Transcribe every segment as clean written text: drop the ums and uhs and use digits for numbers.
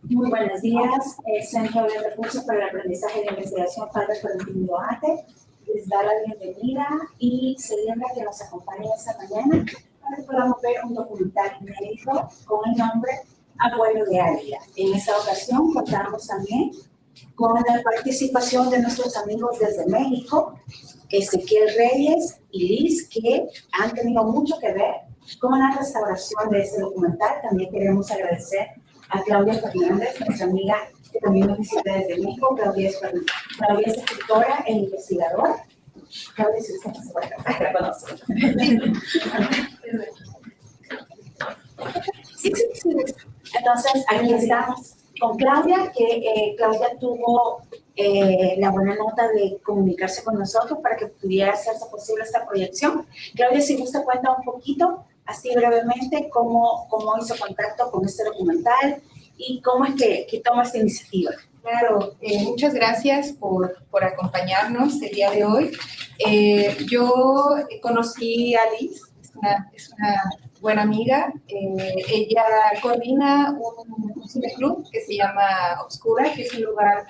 Muy buenos días. Centro de Recursos para el Aprendizaje de Investigación Padre Florentino Ate les da la bienvenida y celebra que nos acompañe esta mañana para que podamos ver un documental inédito con el nombre Abuelo de Águila. En esta ocasión contamos también con la participación de nuestros amigos desde México, Ezequiel Reyes y Liz, que han tenido mucho que ver con la restauración de este documental. También queremos agradecer a Claudia Fernández, nuestra amiga que también nos visita desde México. Claudia es escritora e investigadora. Claudia, si usted no se puede la conoce. Sí. Entonces, aquí estamos con Claudia, que Claudia tuvo la buena nota de comunicarse con nosotros para que pudiera hacerse posible esta proyección. Claudia, si gusta, cuenta un poquito, así brevemente, cómo hizo contacto con este documental y cómo es que toma esta iniciativa. Claro, muchas gracias por acompañarnos el día de hoy. Yo conocí a Liz, es una buena amiga. Ella coordina un cineclub que se llama Obscura, que es un lugar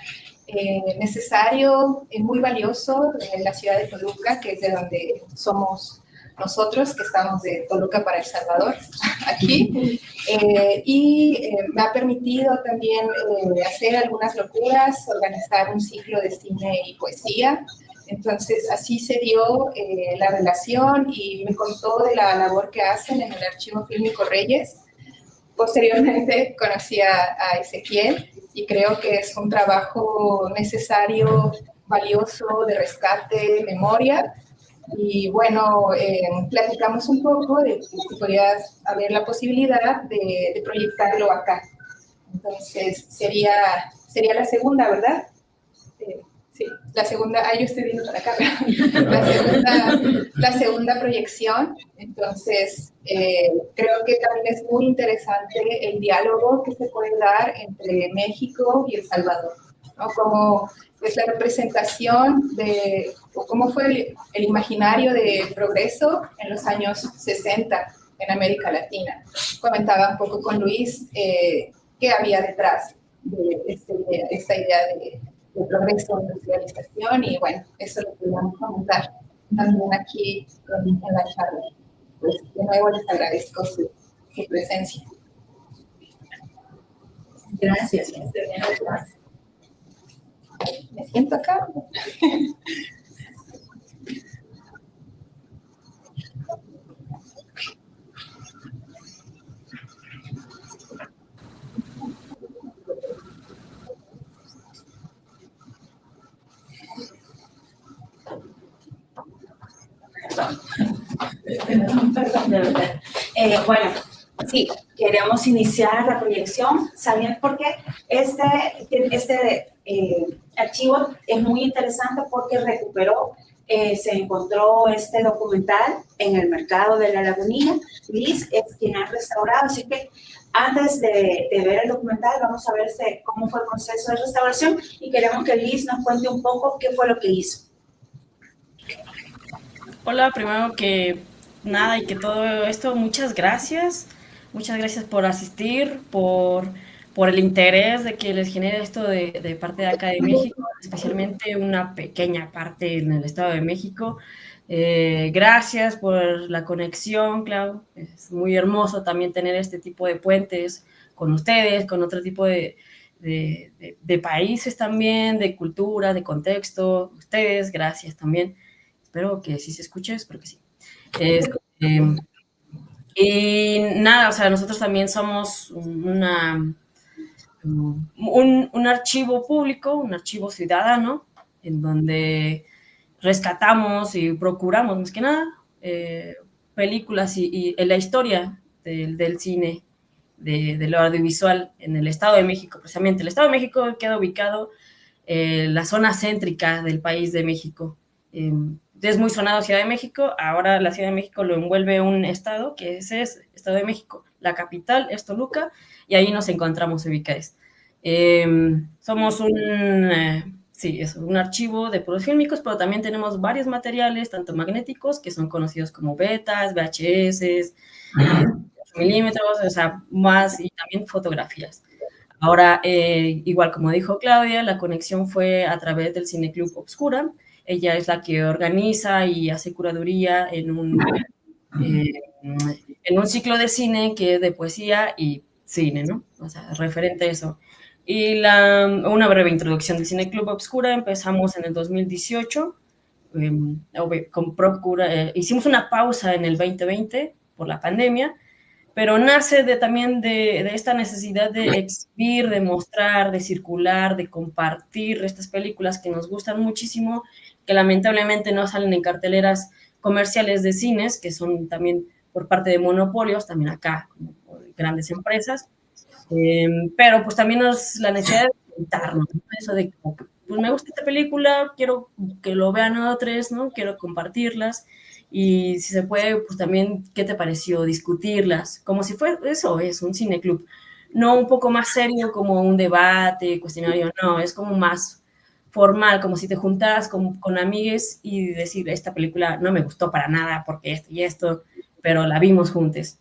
necesario, muy valioso en la ciudad de Toluca, que es de donde somos nosotros, que estamos de Toluca para El Salvador, aquí, y me ha permitido también hacer algunas locuras, organizar un ciclo de cine y poesía. Entonces, así se dio la relación y me contó de la labor que hacen en el Archivo Fílmico Reyes. Posteriormente conocí a Ezequiel y creo que es un trabajo necesario, valioso, de rescate, de memoria. Y bueno, platicamos un poco de que podría haber la posibilidad de proyectarlo acá. Entonces, sería la segunda, ¿verdad? Sí, la segunda, yo estoy viendo para acá, la segunda proyección. Entonces, creo que también es muy interesante el diálogo que se puede dar entre México y El Salvador, ¿no? Como es la representación de cómo fue el imaginario de progreso en los años 60 en América Latina. Comentaba un poco con Luis qué había detrás de esta idea de progreso, industrialización, y bueno, eso lo podemos comentar también aquí en la charla. Pues de nuevo les agradezco su presencia. Gracias. Me siento acá. Perdón, de verdad. Bueno, sí, queremos iniciar la proyección. ¿Saben por qué? Este archivo es muy interesante porque recuperó, se encontró este documental en el mercado de La Lagunilla. Liz es quien ha restaurado, así que antes de ver el documental vamos a ver cómo fue el proceso de restauración y queremos que Liz nos cuente un poco qué fue lo que hizo. Hola, primero que nada y que todo esto, muchas gracias por asistir, por el interés de que les genere esto de parte de acá de México, especialmente una pequeña parte en el Estado de México. Gracias por la conexión, Clau. Es muy hermoso también tener este tipo de puentes con ustedes, con otro tipo de países también, de cultura, de contexto. Ustedes, gracias también. Espero que sí se escuche, espero que sí. Y nada, o sea, nosotros también somos un archivo público, un archivo ciudadano, en donde rescatamos y procuramos, más que nada, películas y la historia del cine, de lo audiovisual en el Estado de México, precisamente. El Estado de México queda ubicado en la zona céntrica del país de México. Es muy sonado Ciudad de México, ahora la Ciudad de México lo envuelve un estado, que ese es Estado de México. La capital es Toluca, y ahí nos encontramos ubicados. Somos un archivo de puros fílmicos, pero también tenemos varios materiales, tanto magnéticos, que son conocidos como betas, VHS, milímetros, o sea, más, y también fotografías. Ahora, igual como dijo Claudia, la conexión fue a través del Cineclub Obscura. Ella es la que organiza y hace curaduría en un ciclo de cine que es de poesía y cine, ¿no? O sea, referente a eso. Y una breve introducción del Cineclub Obscura, empezamos en el 2018, hicimos una pausa en el 2020 por la pandemia, pero nace también de esta necesidad de exhibir, de mostrar, de circular, de compartir estas películas que nos gustan muchísimo, que lamentablemente no salen en carteleras comerciales de cines, que son también por parte de monopolios, también acá, por grandes empresas, pero pues también es la necesidad de contarnos, ¿no? Eso de, pues me gusta esta película, quiero que lo vean otros, ¿no? Quiero compartirlas, y si se puede, pues también, ¿qué te pareció? Discutirlas, como si fuera, eso es un cineclub, no un poco más serio como un debate, cuestionario, no, es como más formal, como si te juntaras con amigues y decir, esta película no me gustó para nada porque esto y esto, pero la vimos juntos.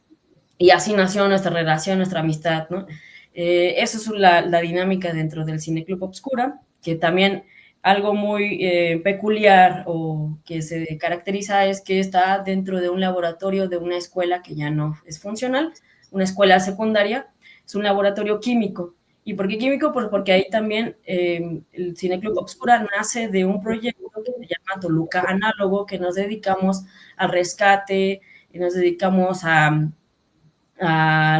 Y así nació nuestra relación, nuestra amistad, ¿no? Eso es la dinámica dentro del Cineclub Obscura, que también algo muy peculiar o que se caracteriza es que está dentro de un laboratorio de una escuela que ya no es funcional, una escuela secundaria, es un laboratorio químico. ¿Y por qué químico? Pues porque ahí también el Cineclub Obscura nace de un proyecto que se llama Toluca Análogo, que nos dedicamos al rescate, y nos dedicamos al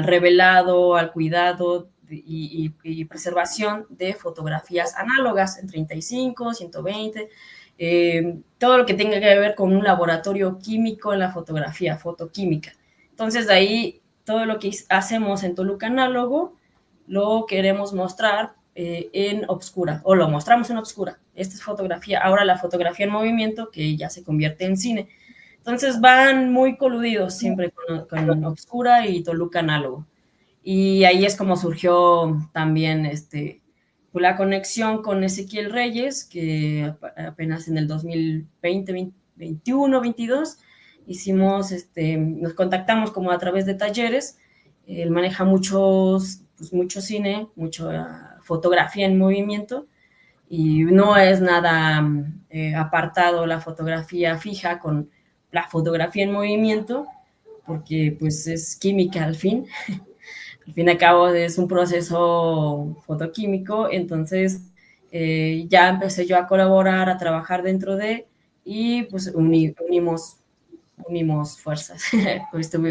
revelado, al cuidado y preservación de fotografías análogas en 35, 120, todo lo que tenga que ver con un laboratorio químico en la fotografía, fotoquímica. Entonces, de ahí, todo lo que hacemos en Toluca Análogo lo queremos mostrar en Obscura, o lo mostramos en Obscura. Esta es fotografía, ahora la fotografía en movimiento, que ya se convierte en cine. Entonces van muy coludidos siempre con Obscura y Toluca Análogo. Y ahí es como surgió también la conexión con Ezequiel Reyes, que apenas en el 2020, 2021, 22, nos contactamos como a través de talleres. Él maneja mucho cine, mucha fotografía en movimiento, y no es nada apartado la fotografía fija con la fotografía en movimiento, porque pues es química al fin. Al fin y al cabo es un proceso fotoquímico, entonces ya empecé yo a colaborar, a trabajar dentro de, y pues unimos fuerzas.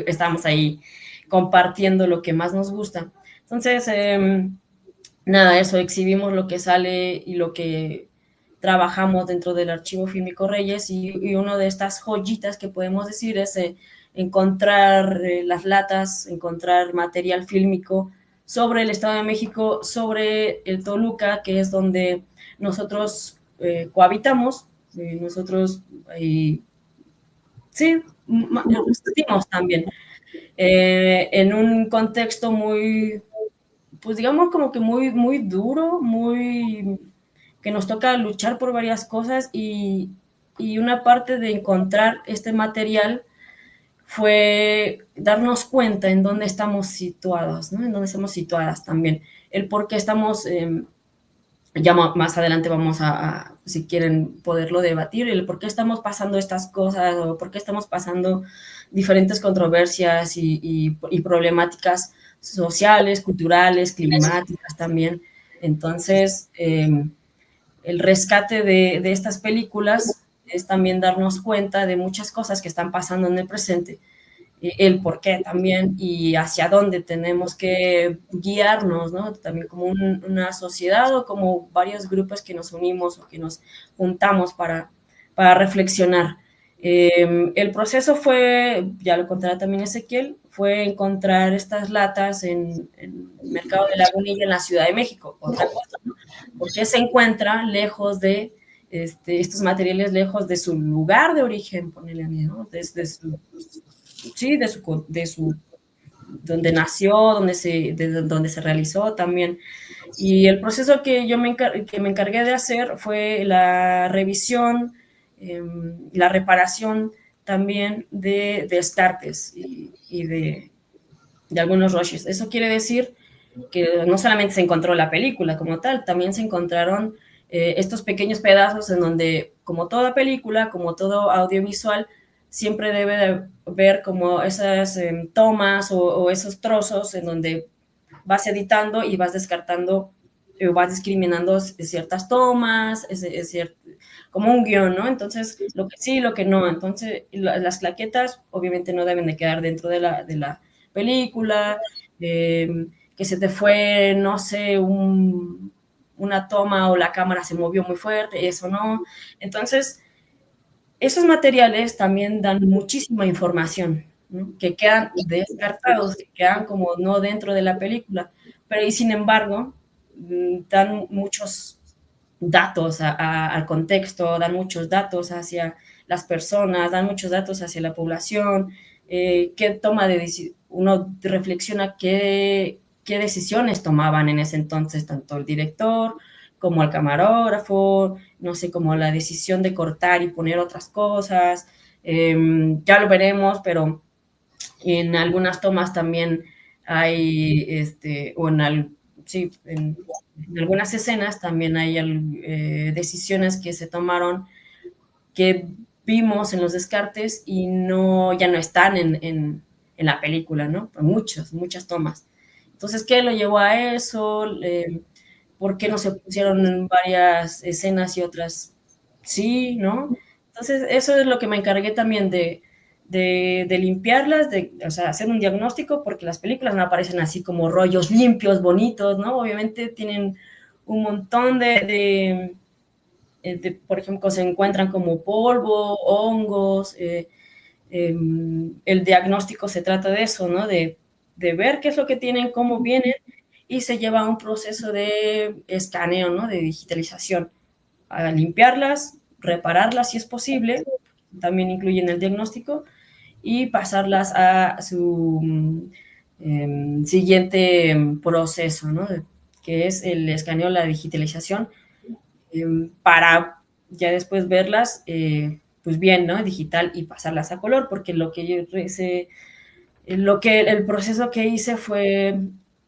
Estamos ahí compartiendo lo que más nos gusta. Entonces, nada, eso, exhibimos lo que sale y lo que trabajamos dentro del Archivo Fílmico Reyes, y una de estas joyitas que podemos decir es encontrar las latas, encontrar material fílmico sobre el Estado de México, sobre el Toluca, que es donde nosotros cohabitamos, nosotros sí, existimos también, en un contexto muy, pues digamos como que muy, muy duro, muy que nos toca luchar por varias cosas, y una parte de encontrar este material fue darnos cuenta en dónde estamos situados, ¿no? En dónde estamos situadas también, el por qué estamos, ya más adelante vamos si quieren poderlo debatir, el por qué estamos pasando estas cosas o por qué estamos pasando diferentes controversias y problemáticas sociales, culturales, climáticas también. Entonces, el rescate de estas películas es también darnos cuenta de muchas cosas que están pasando en el presente, el por qué también y hacia dónde tenemos que guiarnos, ¿no? También como una sociedad o como varios grupos que nos unimos o que nos juntamos para reflexionar. El proceso fue, ya lo contará también Ezequiel, fue encontrar estas latas en el mercado de Lagunilla en la Ciudad de México. Otra cosa, ¿no? Porque se encuentra lejos de estos materiales, lejos de su lugar de origen, ponele a mí, ¿no? Desde sí, de su donde nació, donde se realizó también. Y el proceso que yo me encargué de hacer fue la revisión, la reparación también de descartes y de algunos roches. Eso quiere decir que no solamente se encontró la película como tal, también se encontraron estos pequeños pedazos en donde, como toda película, como todo audiovisual, siempre debe de ver como esas tomas o esos trozos en donde vas editando y vas descartando o vas discriminando ciertas tomas, como un guión, ¿no? Entonces, lo que sí, lo que no. Entonces, las claquetas obviamente no deben de quedar dentro de la película, que se te fue, no sé, una toma o la cámara se movió muy fuerte, eso no. Entonces, esos materiales también dan muchísima información, ¿no? Que quedan descartados, que quedan como no dentro de la película, pero y sin embargo dan muchos datos al contexto, dan muchos datos hacia las personas, dan muchos datos hacia la población, qué toma de uno reflexiona qué decisiones tomaban en ese entonces, tanto el director como el camarógrafo, no sé, como la decisión de cortar y poner otras cosas, ya lo veremos, pero en algunas tomas también hay, o sí, en algunas escenas también hay decisiones que se tomaron que vimos en los descartes y no, ya no están en la película, ¿no? Muchas tomas. Entonces, ¿qué lo llevó a eso? ¿Por qué no se pusieron en varias escenas y otras sí, ¿no? Entonces, eso es lo que me encargué también de limpiarlas, o sea, hacer un diagnóstico, porque las películas no aparecen así como rollos limpios, bonitos, ¿no? Obviamente tienen un montón por ejemplo, se encuentran como polvo, hongos, el diagnóstico se trata de eso, ¿no? De ver qué es lo que tienen, cómo vienen, y se lleva a un proceso de escaneo, ¿no? De digitalización, a limpiarlas, repararlas si es posible, también incluyen el diagnóstico, y pasarlas a su siguiente proceso, ¿no? Que es el escaneo, la digitalización, para ya después verlas, pues bien, ¿no? Digital y pasarlas a color, porque el proceso que hice fue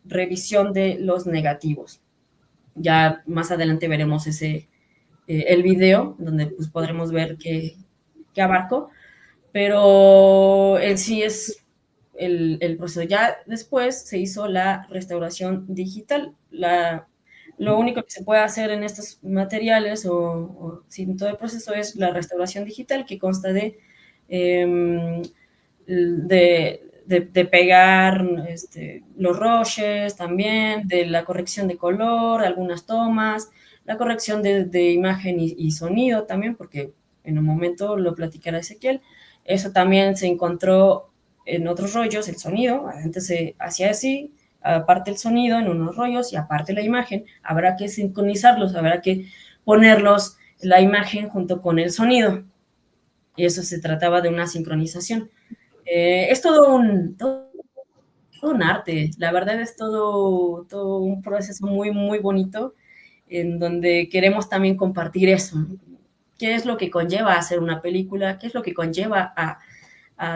revisión de los negativos. Ya más adelante veremos el video, donde pues podremos ver qué abarco, pero en sí es el proceso. Ya después se hizo la restauración digital. Lo único que se puede hacer en estos materiales o sin todo el proceso es la restauración digital, que consta eh, de pegar los roches también, de la corrección de color, algunas tomas, la corrección de imagen y sonido también, porque en un momento lo platicará Ezequiel. Eso también se encontró en otros rollos, el sonido, antes se hacía así, aparte el sonido en unos rollos y aparte la imagen, habrá que sincronizarlos, habrá que ponerlos, la imagen junto con el sonido, y eso se trataba de una sincronización. Es todo un arte, la verdad es todo un proceso muy, muy bonito, en donde queremos también compartir eso, ¿no? ¿Qué es lo que conlleva hacer una película? ¿Qué es lo que conlleva a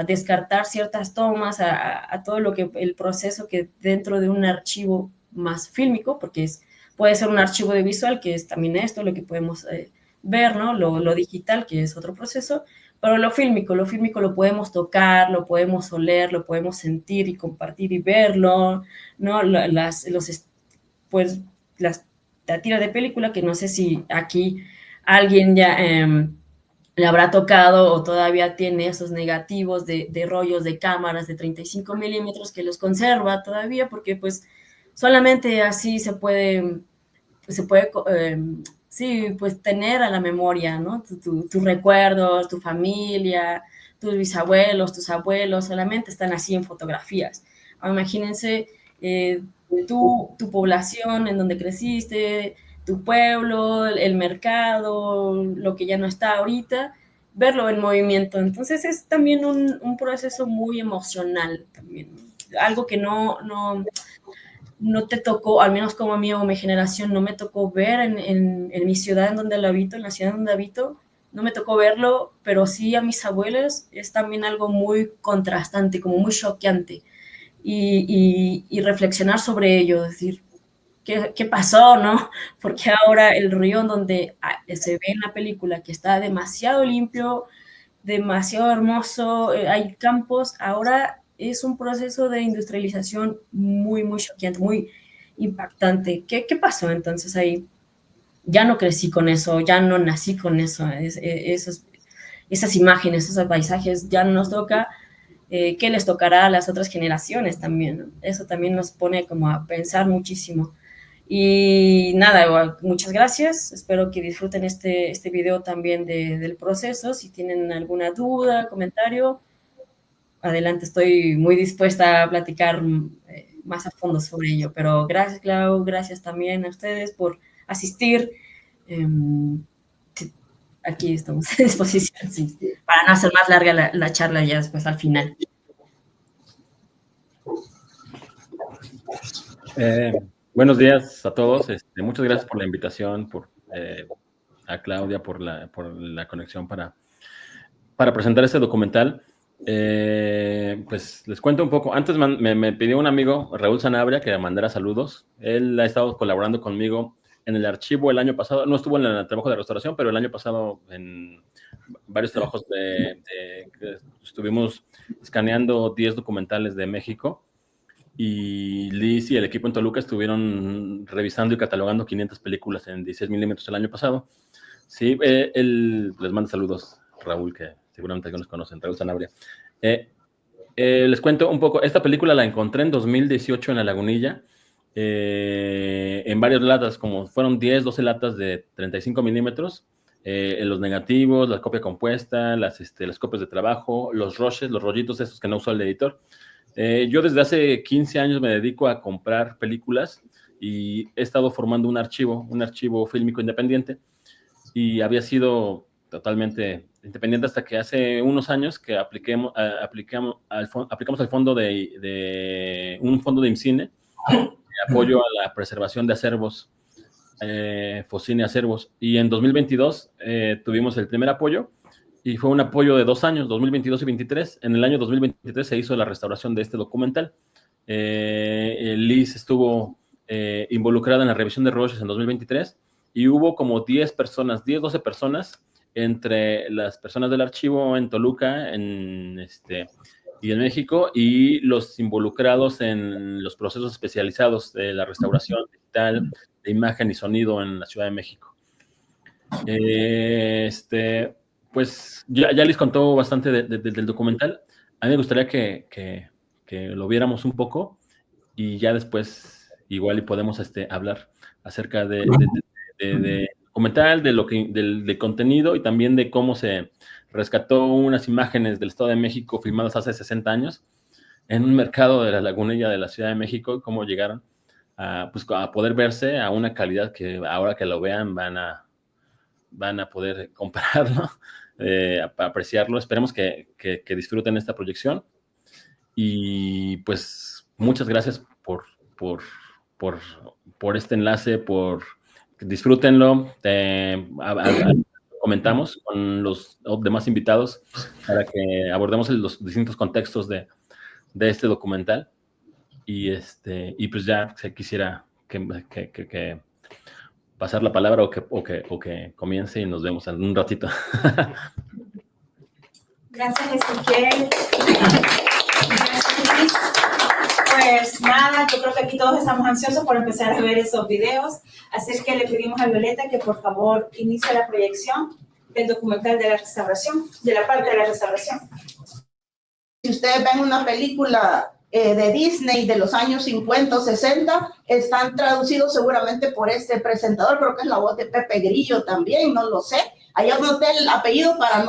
descartar ciertas tomas, a todo lo que el proceso que dentro de un archivo más fílmico, porque puede ser un archivo de visual, que es también esto, lo que podemos ver, ¿no? Lo digital, que es otro proceso, pero lo fílmico lo podemos tocar, lo podemos oler, lo podemos sentir y compartir y verlo, ¿no? Pues la tira de película, que no sé si aquí alguien ya le habrá tocado o todavía tiene esos negativos de rollos de cámaras de 35 milímetros que los conserva todavía, porque pues solamente así sí, pues tener a la memoria, ¿no? Tus recuerdos, tu familia, tus bisabuelos, tus abuelos, solamente están así en fotografías. Imagínense tu población en donde creciste, tu pueblo, el mercado, lo que ya no está ahorita, verlo en movimiento. Entonces es también un proceso muy emocional también, algo que no te tocó, al menos como a mí o mi generación, no me tocó ver en mi ciudad en donde lo habito, en la ciudad donde habito, no me tocó verlo, pero sí a mis abuelos es también algo muy contrastante, como muy choqueante. y reflexionar sobre ello, decir, ¿qué pasó, no? Porque ahora el río en donde se ve en la película que está demasiado limpio, demasiado hermoso, hay campos, ahora es un proceso de industrialización muy, muy choqueante, muy impactante. ¿Qué pasó entonces ahí? Ya no crecí con eso, ya no nací con eso, esas imágenes, esos paisajes ya no nos toca. ¿Qué les tocará a las otras generaciones también, ¿no? Eso también nos pone como a pensar muchísimo. Y nada, muchas gracias. Espero que disfruten este video también del proceso. Si tienen alguna duda, comentario, adelante. Estoy muy dispuesta a platicar más a fondo sobre ello. Pero gracias, Clau. Gracias también a ustedes por asistir. Aquí estamos a disposición, sí, para no hacer más larga la charla ya después al final. Buenos días a todos. Muchas gracias por la invitación, a Claudia por la conexión para presentar este documental. Pues les cuento un poco. Antes me pidió un amigo, Raúl Sanabria, que mandara saludos. Él ha estado colaborando conmigo en el archivo el año pasado. No estuvo en el trabajo de restauración, pero el año pasado en varios trabajos estuvimos escaneando 10 documentales de México. Y Liz y el equipo en Toluca estuvieron revisando y catalogando 500 películas en 16 milímetros el año pasado. Sí, él les manda saludos, Raúl, que seguramente algunos conocen, Raúl Sanabria. Les cuento un poco. Esta película la encontré en 2018 en La Lagunilla, en varias latas, como fueron 10, 12 latas de 35 milímetros, en los negativos, la copia compuesta, las copias de trabajo, los rushes, los rollitos estos que no usó el editor. Yo desde hace 15 años me dedico a comprar películas y he estado formando un archivo fílmico independiente, y había sido totalmente independiente hasta que hace unos años que aplicamos al fondo un fondo de IMCINE de apoyo a la preservación de acervos, Focine Acervos, y en 2022 tuvimos el primer apoyo. Y fue un apoyo de 2 años, 2022 y 2023. En el año 2023 se hizo la restauración de este documental. Liz estuvo involucrada en la revisión de rollos en 2023, y hubo como 10, 12 personas, entre las personas del archivo en Toluca y en México, y los involucrados en los procesos especializados de la restauración digital, de imagen y sonido en la Ciudad de México. Pues ya les contó bastante del documental. A mí me gustaría que lo viéramos un poco, y ya después igual y podemos hablar acerca del documental, del contenido, y también de cómo se rescató unas imágenes del Estado de México filmadas hace 60 años en un mercado de La Lagunilla de la Ciudad de México, y cómo llegaron a poder verse a una calidad que ahora que lo vean van a poder comprarlo, para apreciarlo. Esperemos que disfruten esta proyección, y pues muchas gracias por este enlace, disfrútenlo. Comentamos con los demás invitados para que abordemos los distintos contextos de este documental, y pues ya se quisiera que pasar la palabra o que comience, y nos vemos en un ratito. Gracias, Ezequiel. Gracias, Luis. Pues nada, yo creo que aquí todos estamos ansiosos por empezar a ver esos videos, así es que le pedimos a Violeta que por favor inicie la proyección del documental de la restauración, de la parte de la restauración. Si ustedes ven una película de Disney de los años 50 o 60, están traducidos seguramente por este presentador, creo que es la voz de Pepe Grillo también, no lo sé. Ahí anoté el apellido para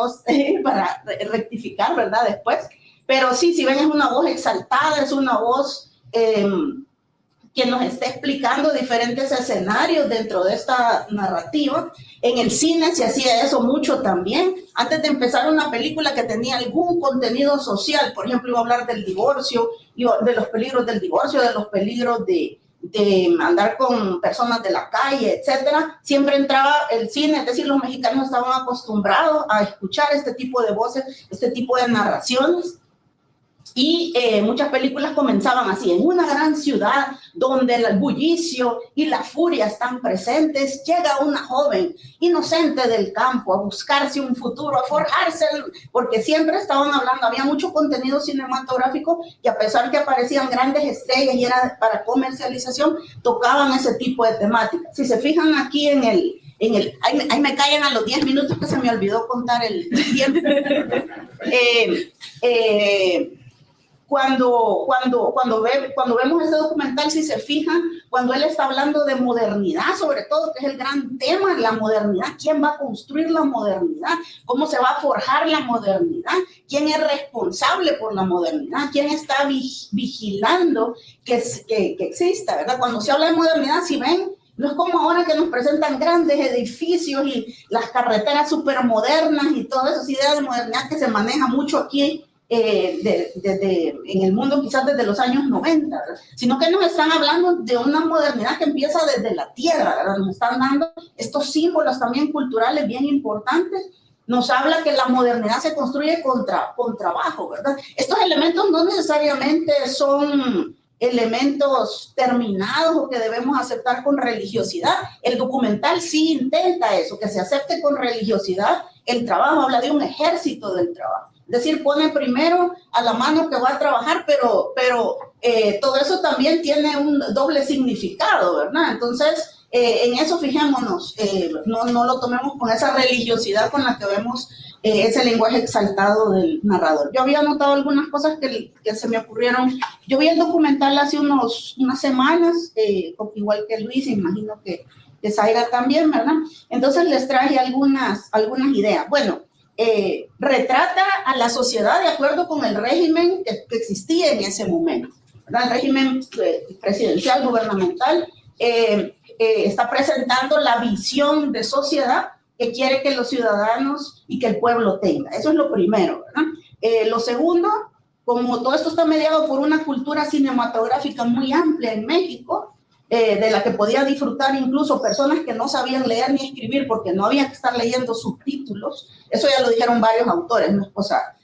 rectificar, ¿verdad? Después. Pero sí, si ven, es una voz exaltada, es una voz que nos está explicando diferentes escenarios dentro de esta narrativa. En el cine se hacía eso mucho también. Antes de empezar una película que tenía algún contenido social, por ejemplo, iba a hablar del divorcio, de los peligros del divorcio, de los peligros de andar con personas de la calle, etcétera, siempre entraba el cine, es decir, los mexicanos estaban acostumbrados a escuchar este tipo de voces, este tipo de narraciones. Y muchas películas comenzaban así: en una gran ciudad donde el bullicio y la furia están presentes, llega una joven inocente del campo a buscarse un futuro, a forjarse, porque siempre estaban hablando, había mucho contenido cinematográfico y a pesar que aparecían grandes estrellas y era para comercialización, tocaban ese tipo de temáticas. Si se fijan aquí ahí me callan a los 10 minutos que se me olvidó contar el tiempo. Cuando vemos ese documental, si se fijan, cuando él está hablando de modernidad, sobre todo, que es el gran tema, la modernidad, ¿quién va a construir la modernidad? ¿Cómo se va a forjar la modernidad? ¿Quién es responsable por la modernidad? ¿Quién está vigilando que exista, verdad? Cuando se habla de modernidad, si ven, no es como ahora que nos presentan grandes edificios y las carreteras súper modernas y todas esas ideas de modernidad que se maneja mucho aquí en el mundo, quizás desde los años 90, ¿verdad? Sino que nos están hablando de una modernidad que empieza desde la tierra, ¿verdad? Nos están dando estos símbolos también culturales bien importantes. Nos habla que la modernidad se construye con trabajo, ¿verdad? Estos elementos no necesariamente son elementos terminados o que debemos aceptar con religiosidad. El documental sí intenta eso, que se acepte con religiosidad el trabajo. Habla de un ejército del trabajo. Es decir, pone primero a la mano que va a trabajar, pero todo eso también tiene un doble significado, ¿verdad? Entonces, en eso fijémonos, no lo tomemos con esa religiosidad con la que vemos ese lenguaje exaltado del narrador. Yo había notado algunas cosas que se me ocurrieron. Yo vi el documental hace unas semanas, igual que Luis, imagino que Zaira también, ¿verdad? Entonces les traje algunas ideas. Bueno, retrata a la sociedad de acuerdo con el régimen que existía en ese momento, ¿verdad? El régimen presidencial, gubernamental, está presentando la visión de sociedad que quiere que los ciudadanos y que el pueblo tenga. Eso es lo primero, ¿verdad? Lo segundo, como todo esto está mediado por una cultura cinematográfica muy amplia en México, de la que podía disfrutar incluso personas que no sabían leer ni escribir porque no había que estar leyendo subtítulos. Eso ya lo dijeron varios autores, no es cosa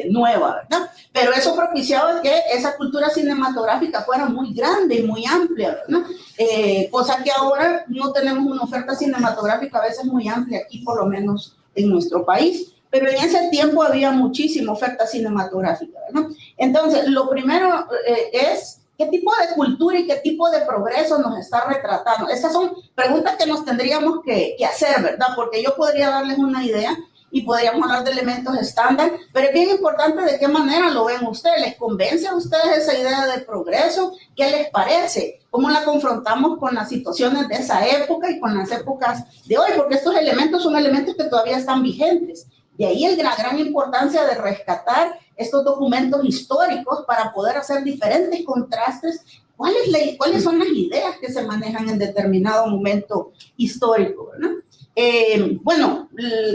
nueva, ¿verdad? Pero eso propiciaba que esa cultura cinematográfica fuera muy grande y muy amplia, ¿verdad? Cosa que ahora no tenemos una oferta cinematográfica a veces muy amplia aquí, por lo menos en nuestro país. Pero en ese tiempo había muchísima oferta cinematográfica, ¿verdad? Entonces, lo primero es ¿qué tipo de cultura y qué tipo de progreso nos está retratando? Estas son preguntas que nos tendríamos que hacer, ¿verdad? Porque yo podría darles una idea y podríamos hablar de elementos estándar, pero es bien importante de qué manera lo ven ustedes. ¿Les convence a ustedes esa idea de progreso? ¿Qué les parece? ¿Cómo la confrontamos con las situaciones de esa época y con las épocas de hoy? Porque estos elementos son elementos que todavía están vigentes. De ahí la gran importancia de rescatar estos documentos históricos para poder hacer diferentes contrastes. ¿Cuáles son las ideas que se manejan en determinado momento histórico, ¿verdad? Bueno,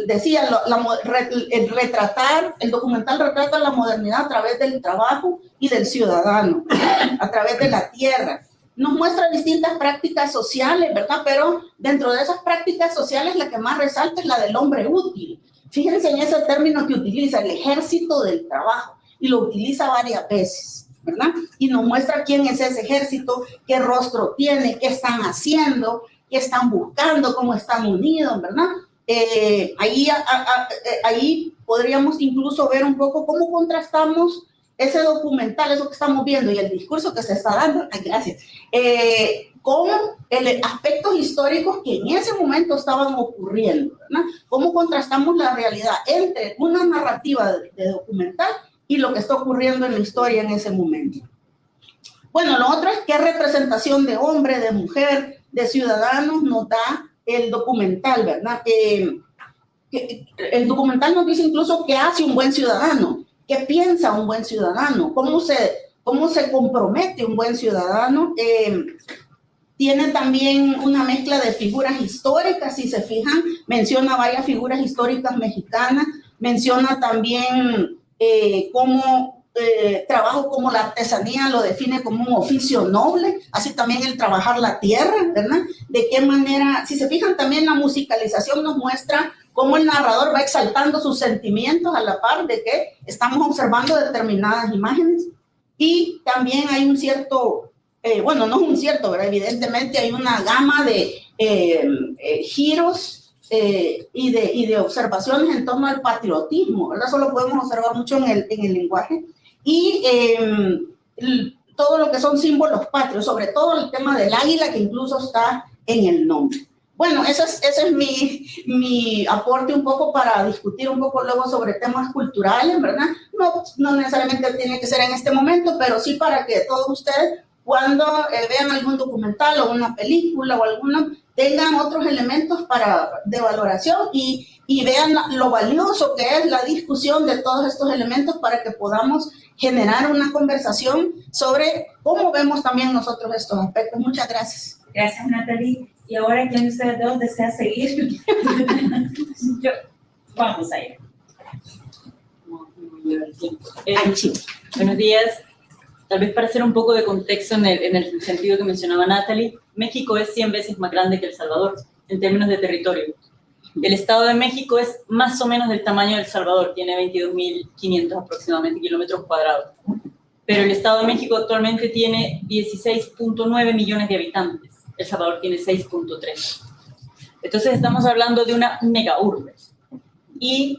decía, el documental retrata la modernidad a través del trabajo y del ciudadano, a través de la tierra. Nos muestra distintas prácticas sociales, ¿verdad? Pero dentro de esas prácticas sociales la que más resalta es la del hombre útil. Fíjense en ese término que utiliza, el ejército del trabajo, y lo utiliza varias veces, ¿verdad? Y nos muestra quién es ese ejército, qué rostro tiene, qué están haciendo, qué están buscando, cómo están unidos, ¿verdad? Ahí podríamos incluso ver un poco cómo contrastamos ese documental, eso que estamos viendo y el discurso que se está dando, gracias, con aspectos históricos que en ese momento estaban ocurriendo, ¿verdad? Cómo contrastamos la realidad entre una narrativa de documental y lo que está ocurriendo en la historia en ese momento. Bueno, lo otro es qué representación de hombre, de mujer, de ciudadanos nos da el documental, ¿verdad? El documental nos dice incluso qué hace un buen ciudadano, qué piensa un buen ciudadano, cómo se compromete un buen ciudadano. Tiene también una mezcla de figuras históricas, si se fijan, menciona varias figuras históricas mexicanas, menciona también cómo trabajo como la artesanía lo define como un oficio noble, así también el trabajar la tierra, ¿verdad? De qué manera, si se fijan también la musicalización nos muestra cómo el narrador va exaltando sus sentimientos a la par de que estamos observando determinadas imágenes. Y también hay un cierto, bueno, no es un cierto, ¿verdad? Evidentemente hay una gama de giros y de observaciones en torno al patriotismo, ¿verdad? Eso lo podemos observar mucho en el lenguaje. Y todo lo que son símbolos patrios, sobre todo el tema del águila, que incluso está en el nombre. Bueno, ese es mi aporte un poco para discutir un poco luego sobre temas culturales, ¿verdad? No necesariamente tiene que ser en este momento, pero sí para que todos ustedes, cuando vean algún documental o una película o alguna, tengan otros elementos de valoración y vean lo valioso que es la discusión de todos estos elementos para que podamos generar una conversación sobre cómo vemos también nosotros estos aspectos. Muchas gracias. Gracias, Natalie. Y ahora, ¿quién de ustedes dos desea seguir? Vamos allá. Buenos días. Tal vez para hacer un poco de contexto en el sentido que mencionaba Natalie, México es 100 veces más grande que El Salvador en términos de territorio. El Estado de México es más o menos del tamaño de El Salvador, tiene 22.500 aproximadamente kilómetros cuadrados. Pero el Estado de México actualmente tiene 16.9 millones de habitantes. El Salvador tiene 6.3. Entonces estamos hablando de una megaurbe. Y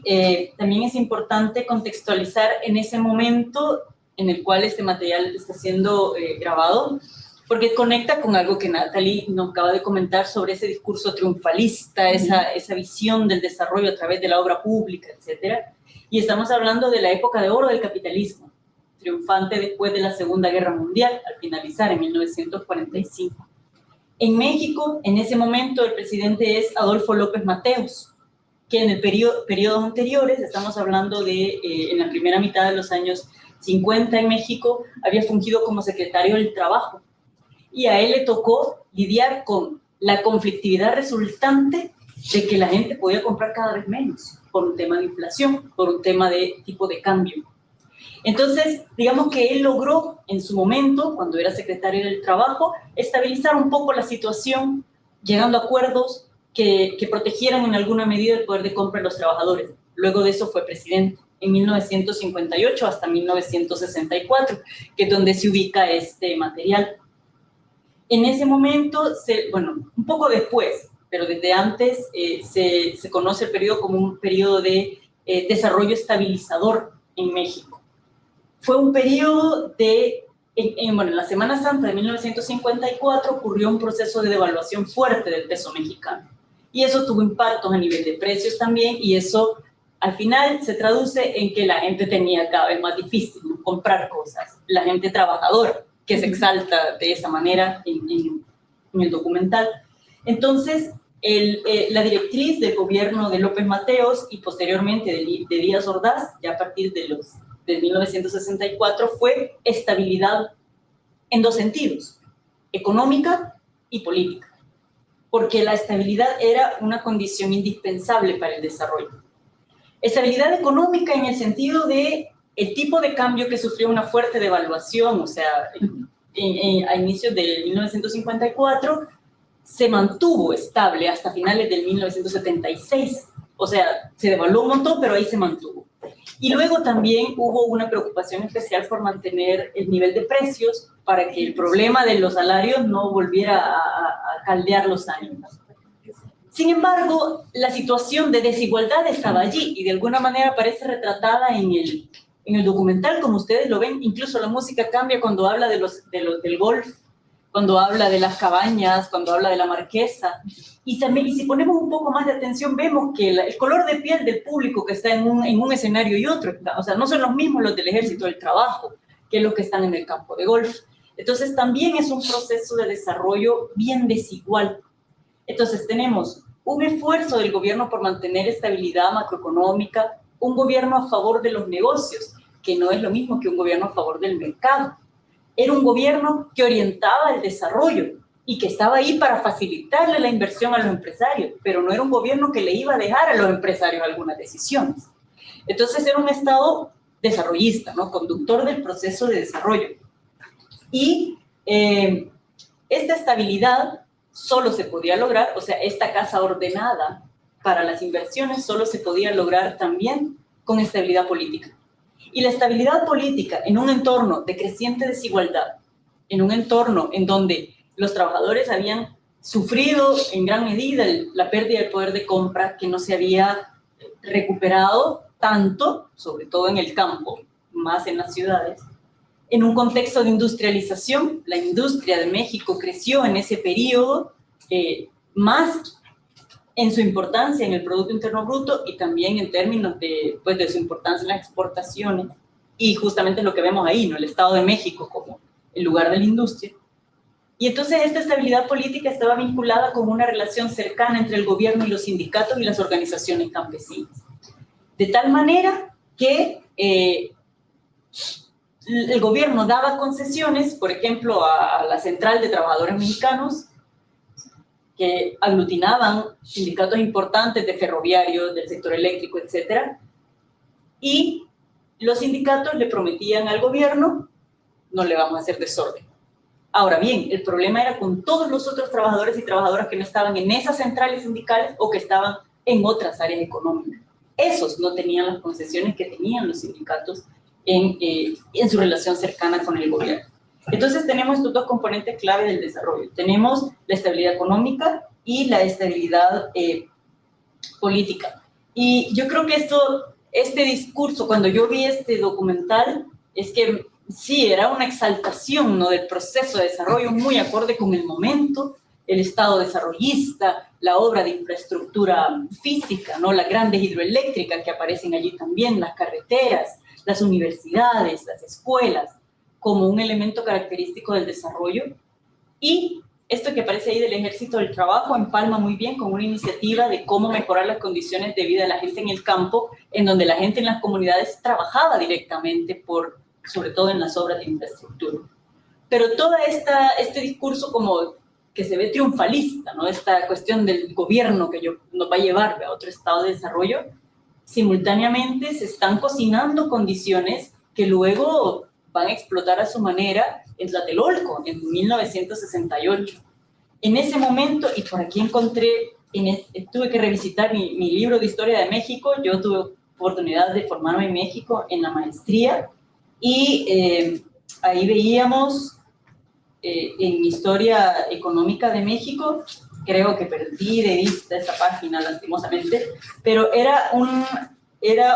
también es importante contextualizar en ese momento en el cual este material está siendo grabado, porque conecta con algo que Natalie nos acaba de comentar sobre ese discurso triunfalista, esa visión del desarrollo a través de la obra pública, etc. Y estamos hablando de la época de oro del capitalismo, triunfante después de la Segunda Guerra Mundial, al finalizar en 1945. En México, en ese momento, el presidente es Adolfo López Mateos, que en el periodos anteriores, estamos hablando de en la primera mitad de los años 50 en México, había fungido como secretario del Trabajo. Y a él le tocó lidiar con la conflictividad resultante de que la gente podía comprar cada vez menos, por un tema de inflación, por un tema de tipo de cambio. Entonces, digamos que él logró en su momento, cuando era secretario del Trabajo, estabilizar un poco la situación, llegando a acuerdos que protegieran en alguna medida el poder de compra de los trabajadores. Luego de eso fue presidente, en 1958 hasta 1964, que es donde se ubica este material. En ese momento, bueno, un poco después, pero desde antes, se conoce el periodo como un periodo de desarrollo estabilizador en México. Fue un periodo bueno, en la Semana Santa de 1954 ocurrió un proceso de devaluación fuerte del peso mexicano. Y eso tuvo impactos a nivel de precios también, y eso al final se traduce en que la gente tenía cada vez más difícil comprar cosas. La gente trabajadora, que se exalta de esa manera en el documental. Entonces, la directriz del gobierno de López Mateos y posteriormente de Díaz Ordaz, ya a partir de 1964, fue estabilidad en dos sentidos, económica y política, porque la estabilidad era una condición indispensable para el desarrollo. Estabilidad económica en el sentido de el tipo de cambio que sufrió una fuerte devaluación, o sea, a inicios de 1954, se mantuvo estable hasta finales del 1976. O sea, se devaluó un montón, pero ahí se mantuvo. Y luego también hubo una preocupación especial por mantener el nivel de precios para que el problema de los salarios no volviera a caldear los ánimos. Sin embargo, la situación de desigualdad estaba allí y de alguna manera aparece retratada en el documental, como ustedes lo ven. Incluso la música cambia cuando habla del golf, cuando habla de las cabañas, cuando habla de la marquesa. Y si ponemos un poco más de atención, vemos que el color de piel del público que está en un escenario y otro, o sea, no son los mismos los del Ejército del Trabajo que los que están en el campo de golf. Entonces, también es un proceso de desarrollo bien desigual. Entonces, tenemos un esfuerzo del gobierno por mantener estabilidad macroeconómica, un gobierno a favor de los negocios, que no es lo mismo que un gobierno a favor del mercado. Era un gobierno que orientaba el desarrollo y que estaba ahí para facilitarle la inversión a los empresarios, pero no era un gobierno que le iba a dejar a los empresarios algunas decisiones. Entonces era un Estado desarrollista, ¿no? Conductor del proceso de desarrollo. Y esta estabilidad solo se podía lograr, o sea, esta casa ordenada para las inversiones solo se podía lograr también con estabilidad política. Y la estabilidad política en un entorno de creciente desigualdad, en un entorno en donde los trabajadores habían sufrido en gran medida la pérdida del poder de compra, que no se había recuperado tanto, sobre todo en el campo, más en las ciudades. En un contexto de industrialización, la industria de México creció en ese periodo más en su importancia en el Producto Interno Bruto y también en términos de su importancia en las exportaciones. Y justamente lo que vemos ahí, ¿no? El Estado de México como el lugar de la industria. Y entonces esta estabilidad política estaba vinculada con una relación cercana entre el gobierno y los sindicatos y las organizaciones campesinas. De tal manera que el gobierno daba concesiones, por ejemplo, a la Central de Trabajadores Mexicanos, que aglutinaban sindicatos importantes de ferroviarios, del sector eléctrico, etc. Y los sindicatos le prometían al gobierno, no le vamos a hacer desorden. Ahora bien, el problema era con todos los otros trabajadores y trabajadoras que no estaban en esas centrales sindicales o que estaban en otras áreas económicas. Esos no tenían las concesiones que tenían los sindicatos en su relación cercana con el gobierno. Entonces tenemos estos dos componentes clave del desarrollo. Tenemos la estabilidad económica y la estabilidad política. Y yo creo que este discurso, cuando yo vi este documental, es que sí, era una exaltación, ¿no?, del proceso de desarrollo muy acorde con el momento, el Estado desarrollista, la obra de infraestructura física, ¿no?, las grandes hidroeléctricas que aparecen allí también, las carreteras, las universidades, las escuelas, como un elemento característico del desarrollo. Y esto que aparece ahí del Ejército del Trabajo empalma muy bien con una iniciativa de cómo mejorar las condiciones de vida de la gente en el campo, en donde la gente en las comunidades trabajaba directamente sobre todo en las obras de infraestructura. Pero todo este discurso como que se ve triunfalista, ¿no?, esta cuestión del gobierno que nos va a llevar a otro estado de desarrollo, simultáneamente se están cocinando condiciones que luego van a explotar a su manera en Tlatelolco, en 1968. En ese momento, y por aquí encontré, tuve que revisitar mi libro de Historia de México. Yo tuve oportunidad de formarme en México en la maestría, y ahí veíamos en Historia Económica de México, creo que perdí de vista esta página lastimosamente, pero era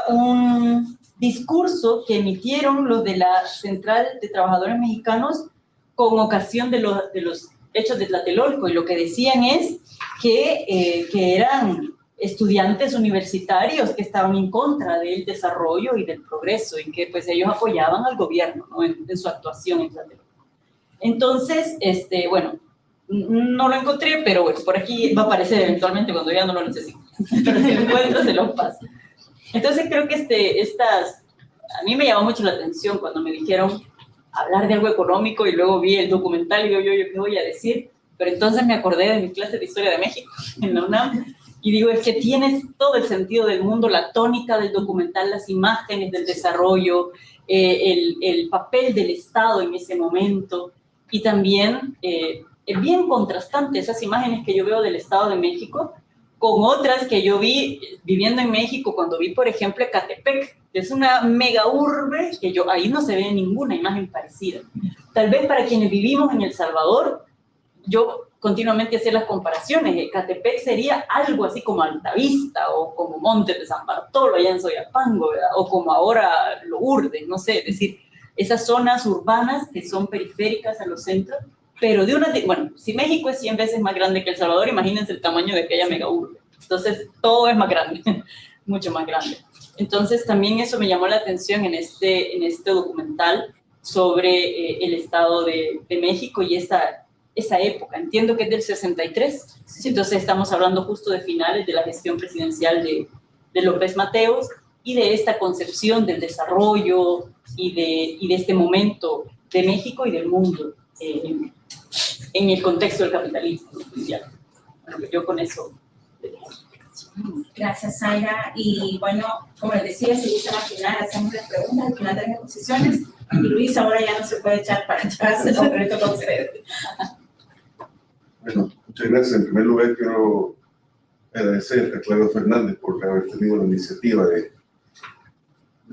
un discurso que emitieron los de la Central de Trabajadores Mexicanos con ocasión de los hechos de Tlatelolco, y lo que decían es que eran estudiantes universitarios que estaban en contra del desarrollo y del progreso, y que pues ellos apoyaban al gobierno, ¿no?, en su actuación en Tlatelolco. Entonces, bueno, no lo encontré, pero bueno, por aquí va a aparecer eventualmente cuando ya no lo necesito. Pero si lo encuentro, se lo paso. Entonces creo que a mí me llamó mucho la atención cuando me dijeron hablar de algo económico, y luego vi el documental y yo ¿qué voy a decir? Pero entonces me acordé de mi clase de Historia de México en la UNAM, y digo, es que tienes todo el sentido del mundo, la tónica del documental, las imágenes del desarrollo, el papel del Estado en ese momento, y también es bien contrastante esas imágenes que yo veo del Estado de México con otras que yo vi viviendo en México, cuando vi, por ejemplo, Ecatepec, que es una mega urbe, que ahí no se ve ninguna imagen parecida. Tal vez para quienes vivimos en El Salvador, yo continuamente hacía las comparaciones. Ecatepec sería algo así como Altavista, o como Montes de San Bartolo allá en Soyapango, ¿verdad?, o como ahora Lourdes, no sé, es decir, esas zonas urbanas que son periféricas a los centros, pero bueno, si México es 100 veces más grande que El Salvador, imagínense el tamaño de aquella mega urbe. Entonces, todo es más grande, mucho más grande. Entonces, también eso me llamó la atención en este documental sobre el Estado de México y esa época. Entiendo que es del 63, entonces estamos hablando justo de finales de la gestión presidencial de López Mateos, y de esta concepción del desarrollo y de este momento de México y del mundo en el contexto del capitalismo mundial. Bueno, yo con eso. Gracias, Zaira. Y bueno, como les decía, si dicen al final, hacemos las preguntas, al final de las exposiciones. Y Luis ahora ya no se puede echar para atrás, el secreto con ustedes. Bueno, muchas gracias. En primer lugar, quiero agradecer a Claudio Fernández por haber tenido la iniciativa de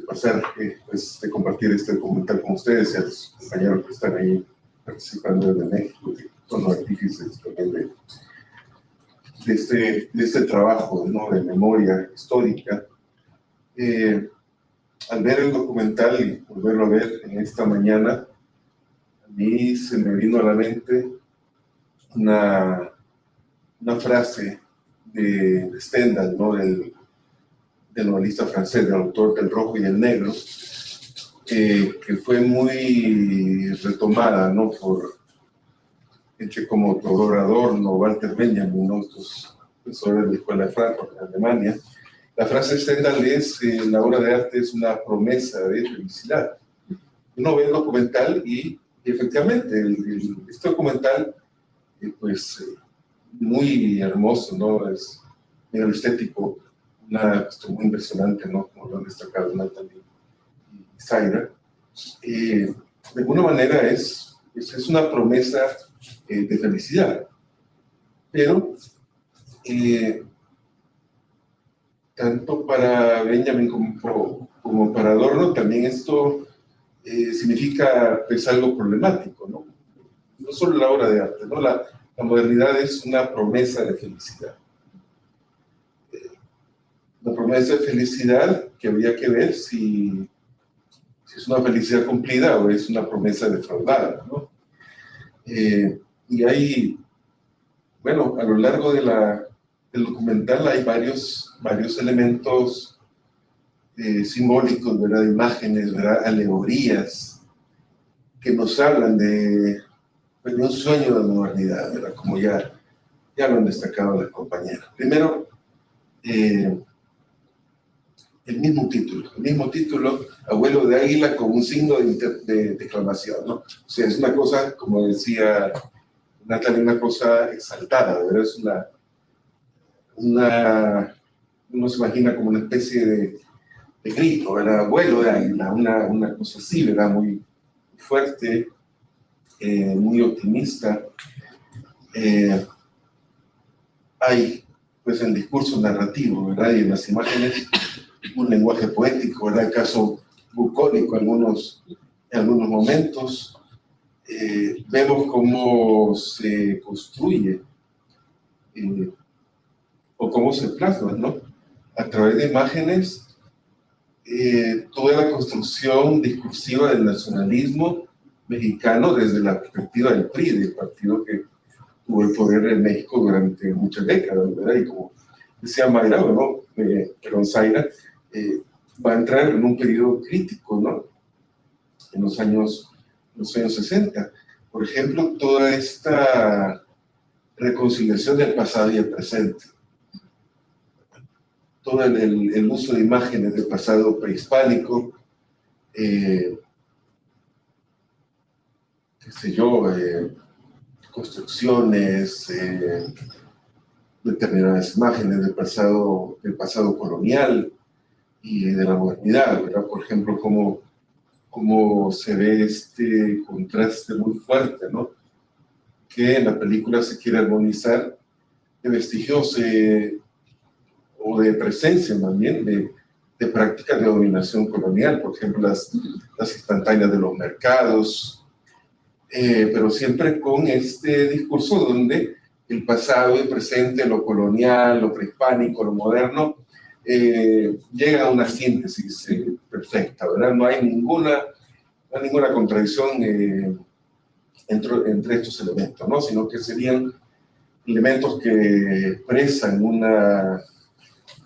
pasar, pues, de compartir este documental con ustedes y a los compañeros que están ahí participando desde México, que son los artífices también de este trabajo, ¿no?, de memoria histórica. Al ver el documental y volverlo a ver en esta mañana, a mí se me vino a la mente una frase de Stendhal, ¿no?, del novelista francés, del autor del Rojo y el Negro, que fue muy retomada, ¿no?, por gente como Theodor Adorno, Walter Benjamin, ¿no?, estos profesores de la Escuela de Frankfurt, en Alemania. La frase de Stendhal es: la obra de arte es una promesa de felicidad. Uno ve el documental y efectivamente este documental, pues, muy hermoso, ¿no?, es muy estético, una cuestión muy impresionante, ¿no?, como lo han destacado Natalie y Zaira. De alguna manera es una promesa de felicidad, pero tanto para Benjamin como para Adorno, también esto significa, pues, algo problemático, ¿no? No solo la obra de arte, ¿no? La modernidad es una promesa de felicidad. Una promesa de felicidad que habría que ver si es una felicidad cumplida o es una promesa defraudada, ¿no? Y hay, bueno, a lo largo del documental hay varios elementos simbólicos, ¿verdad?, imágenes, ¿verdad?, alegorías, que nos hablan de un sueño de modernidad, ¿verdad?, como ya lo han destacado las compañeras. Primero, el mismo título, Abuelo de Águila, con un signo de exclamación, ¿no? O sea, es una cosa, como decía Natalie, una cosa exaltada, ¿verdad? Es uno se imagina como una especie de grito, ¿verdad? Abuelo de Águila, una cosa así, ¿verdad? Muy fuerte, muy optimista. Hay, pues, el discurso narrativo, ¿verdad?, y en las imágenes un lenguaje poético, ¿verdad?, acaso bucólico en algunos momentos. Vemos cómo se construye o cómo se plasma, ¿no?, a través de imágenes, toda la construcción discursiva del nacionalismo mexicano desde la perspectiva del PRI, del partido que tuvo el poder en México durante muchas décadas, ¿verdad? Y como decía Mayra, ¿no?, pero Zaira, va a entrar en un periodo crítico, ¿no?, en los años 60. Por ejemplo, toda esta reconciliación del pasado y el presente, todo el uso de imágenes del pasado prehispánico, qué sé yo, construcciones, determinadas imágenes del pasado colonial y de la modernidad, ¿verdad? Por ejemplo, cómo se ve este contraste muy fuerte, ¿no?, que en la película se quiere armonizar de vestigios o de presencia también de prácticas de dominación colonial, por ejemplo, las instantáneas de los mercados, pero siempre con este discurso donde el pasado y el presente, lo colonial, lo prehispánico, lo moderno, llega a una síntesis perfecta, ¿verdad? No hay ninguna contradicción entre estos elementos, ¿no?, sino que serían elementos que expresan una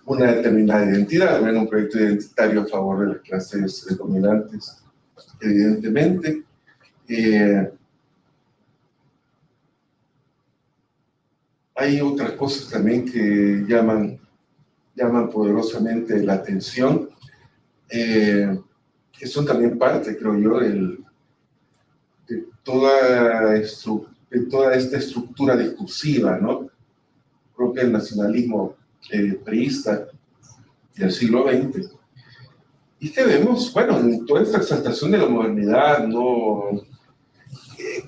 determinada identidad, ¿verdad?, un proyecto identitario a favor de las clases dominantes, evidentemente. Hay otras cosas también que llaman poderosamente la atención, que son también parte, creo yo, de toda esta estructura discursiva, ¿no?, propia del nacionalismo priista del siglo XX, y que vemos, bueno, en toda esta exaltación de la modernidad, ¿no?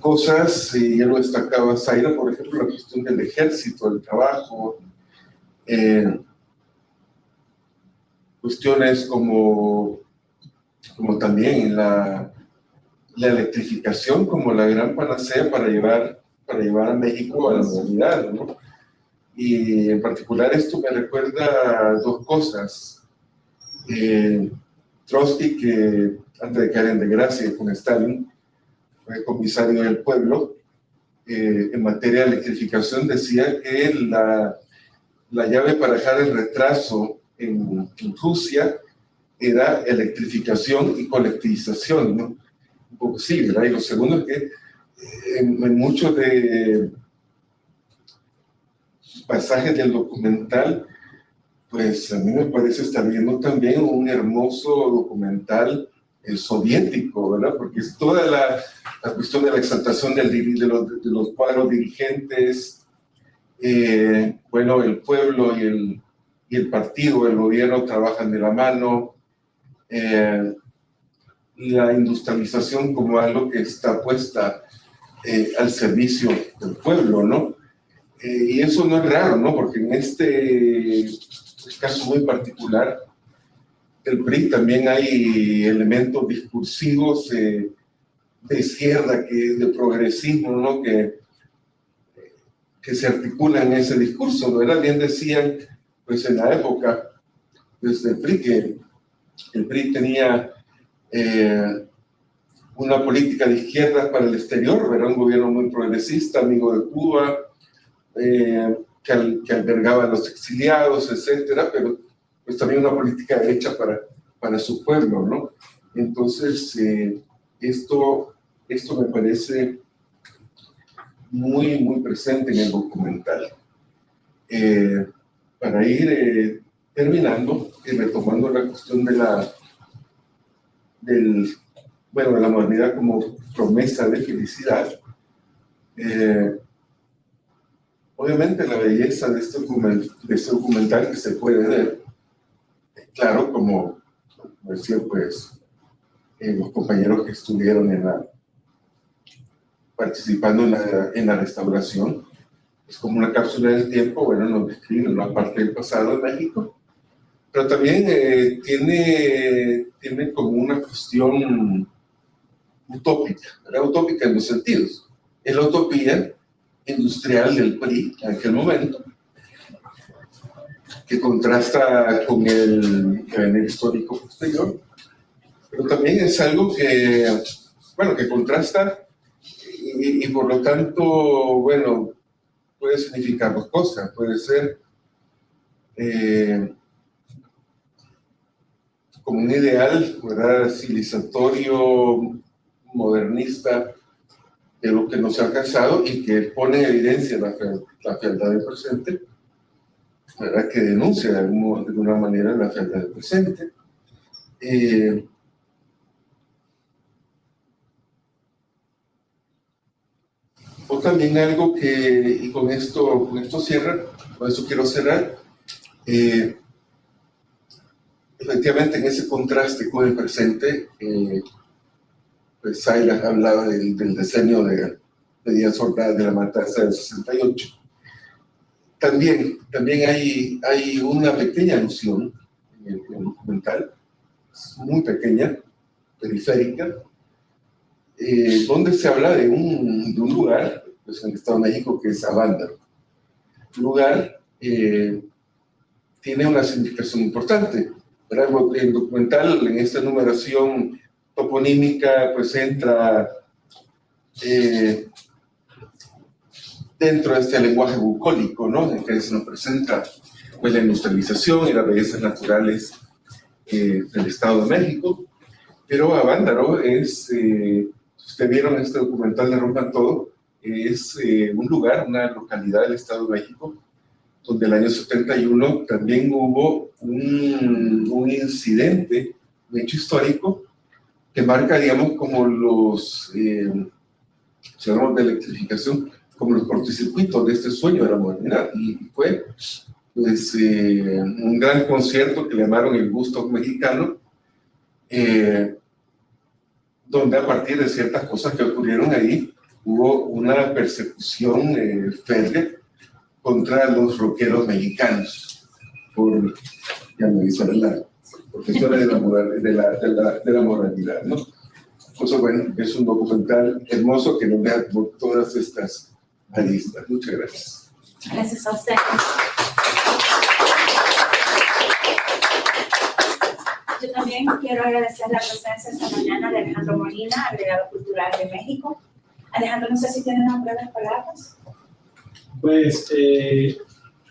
Cosas, ya lo destacaba Zaira, por ejemplo, la cuestión del ejército, del trabajo, cuestiones como también la electrificación como la gran panacea para llevar a México a la modernidad, ¿no? Y en particular esto me recuerda dos cosas. Trotsky, que antes de caer en desgracia con Stalin, fue comisario del pueblo, en materia de electrificación decía que la llave para dejar el retraso en Rusia era electrificación y colectivización, ¿no? Un poco sí, ¿verdad? Y lo segundo es que en muchos de pasajes del documental, pues a mí me parece estar viendo también un hermoso documental soviético, ¿verdad? Porque es toda la cuestión de la exaltación de los cuadros dirigentes, bueno, el pueblo y el partido, el gobierno trabajan de la mano, la industrialización como algo que está puesta al servicio del pueblo, ¿no? Y eso no es raro, ¿no? Porque en este caso muy particular del PRI también hay elementos discursivos de izquierda, de progresismo, ¿no? Que se articulan en ese discurso, ¿verdad? Bien decían, pues en la época pues, del PRI, que el PRI tenía una política de izquierda para el exterior, era un gobierno muy progresista, amigo de Cuba, que albergaba a los exiliados, etcétera, pero pues también una política de derecha para su pueblo, ¿no? Entonces, esto me parece muy, muy presente en el documental. Para ir terminando y retomando la cuestión de la modernidad como promesa de felicidad, obviamente la belleza de este documental que se puede ver, claro, como decía pues los compañeros que estuvieron participando en la restauración, es como una cápsula del tiempo, bueno, nos describe una parte del pasado de México, pero también tiene como una cuestión utópica, ¿verdad? Utópica en dos sentidos. Es la utopía industrial del PRI en aquel momento, que contrasta con el devenir histórico posterior, pero también es algo que contrasta y por lo tanto, bueno, puede significar dos cosas. Puede ser como un ideal, ¿verdad?, civilizatorio, modernista, de lo que no se ha alcanzado y que pone en evidencia la fealdad del presente, ¿verdad?, que denuncia de alguna manera la fealdad del presente. O también algo que, y con esto quiero cerrar, efectivamente en ese contraste con el presente, pues Zaira hablaba del diseño de Díaz Ordaz, de la matanza del 68. También hay una pequeña alusión en el documental, muy pequeña, periférica, donde se habla de un lugar, pues en el Estado de México, que es Avándaro. El lugar tiene una significación importante, ¿verdad? El documental, en esta numeración toponímica, pues entra dentro de este lenguaje bucólico, ¿no?, en que se nos presenta pues, la industrialización y las bellezas naturales del Estado de México. Pero Avándaro es, si ustedes vieron este documental de Rompan Todo, es un lugar, una localidad del Estado de México, donde el año 71 también hubo un incidente, un hecho histórico, que marca, digamos, como si hablamos de electrificación, como los cortocircuitos de este sueño de la modernidad. Y fue pues, un gran concierto que le llamaron el Gusto Mexicano, donde a partir de ciertas cosas que ocurrieron ahí, hubo una persecución férrea contra los rockeros mexicanos, ya me dice la profesora de la moralidad, ¿no? Pues bueno, es un documental hermoso que nos deja por todas estas aristas. Muchas gracias. Gracias a usted. Yo también quiero agradecer la presencia esta mañana de Alejandro Molina, agregado cultural de México. Alejandro, no sé si tiene unas breves palabras. Pues,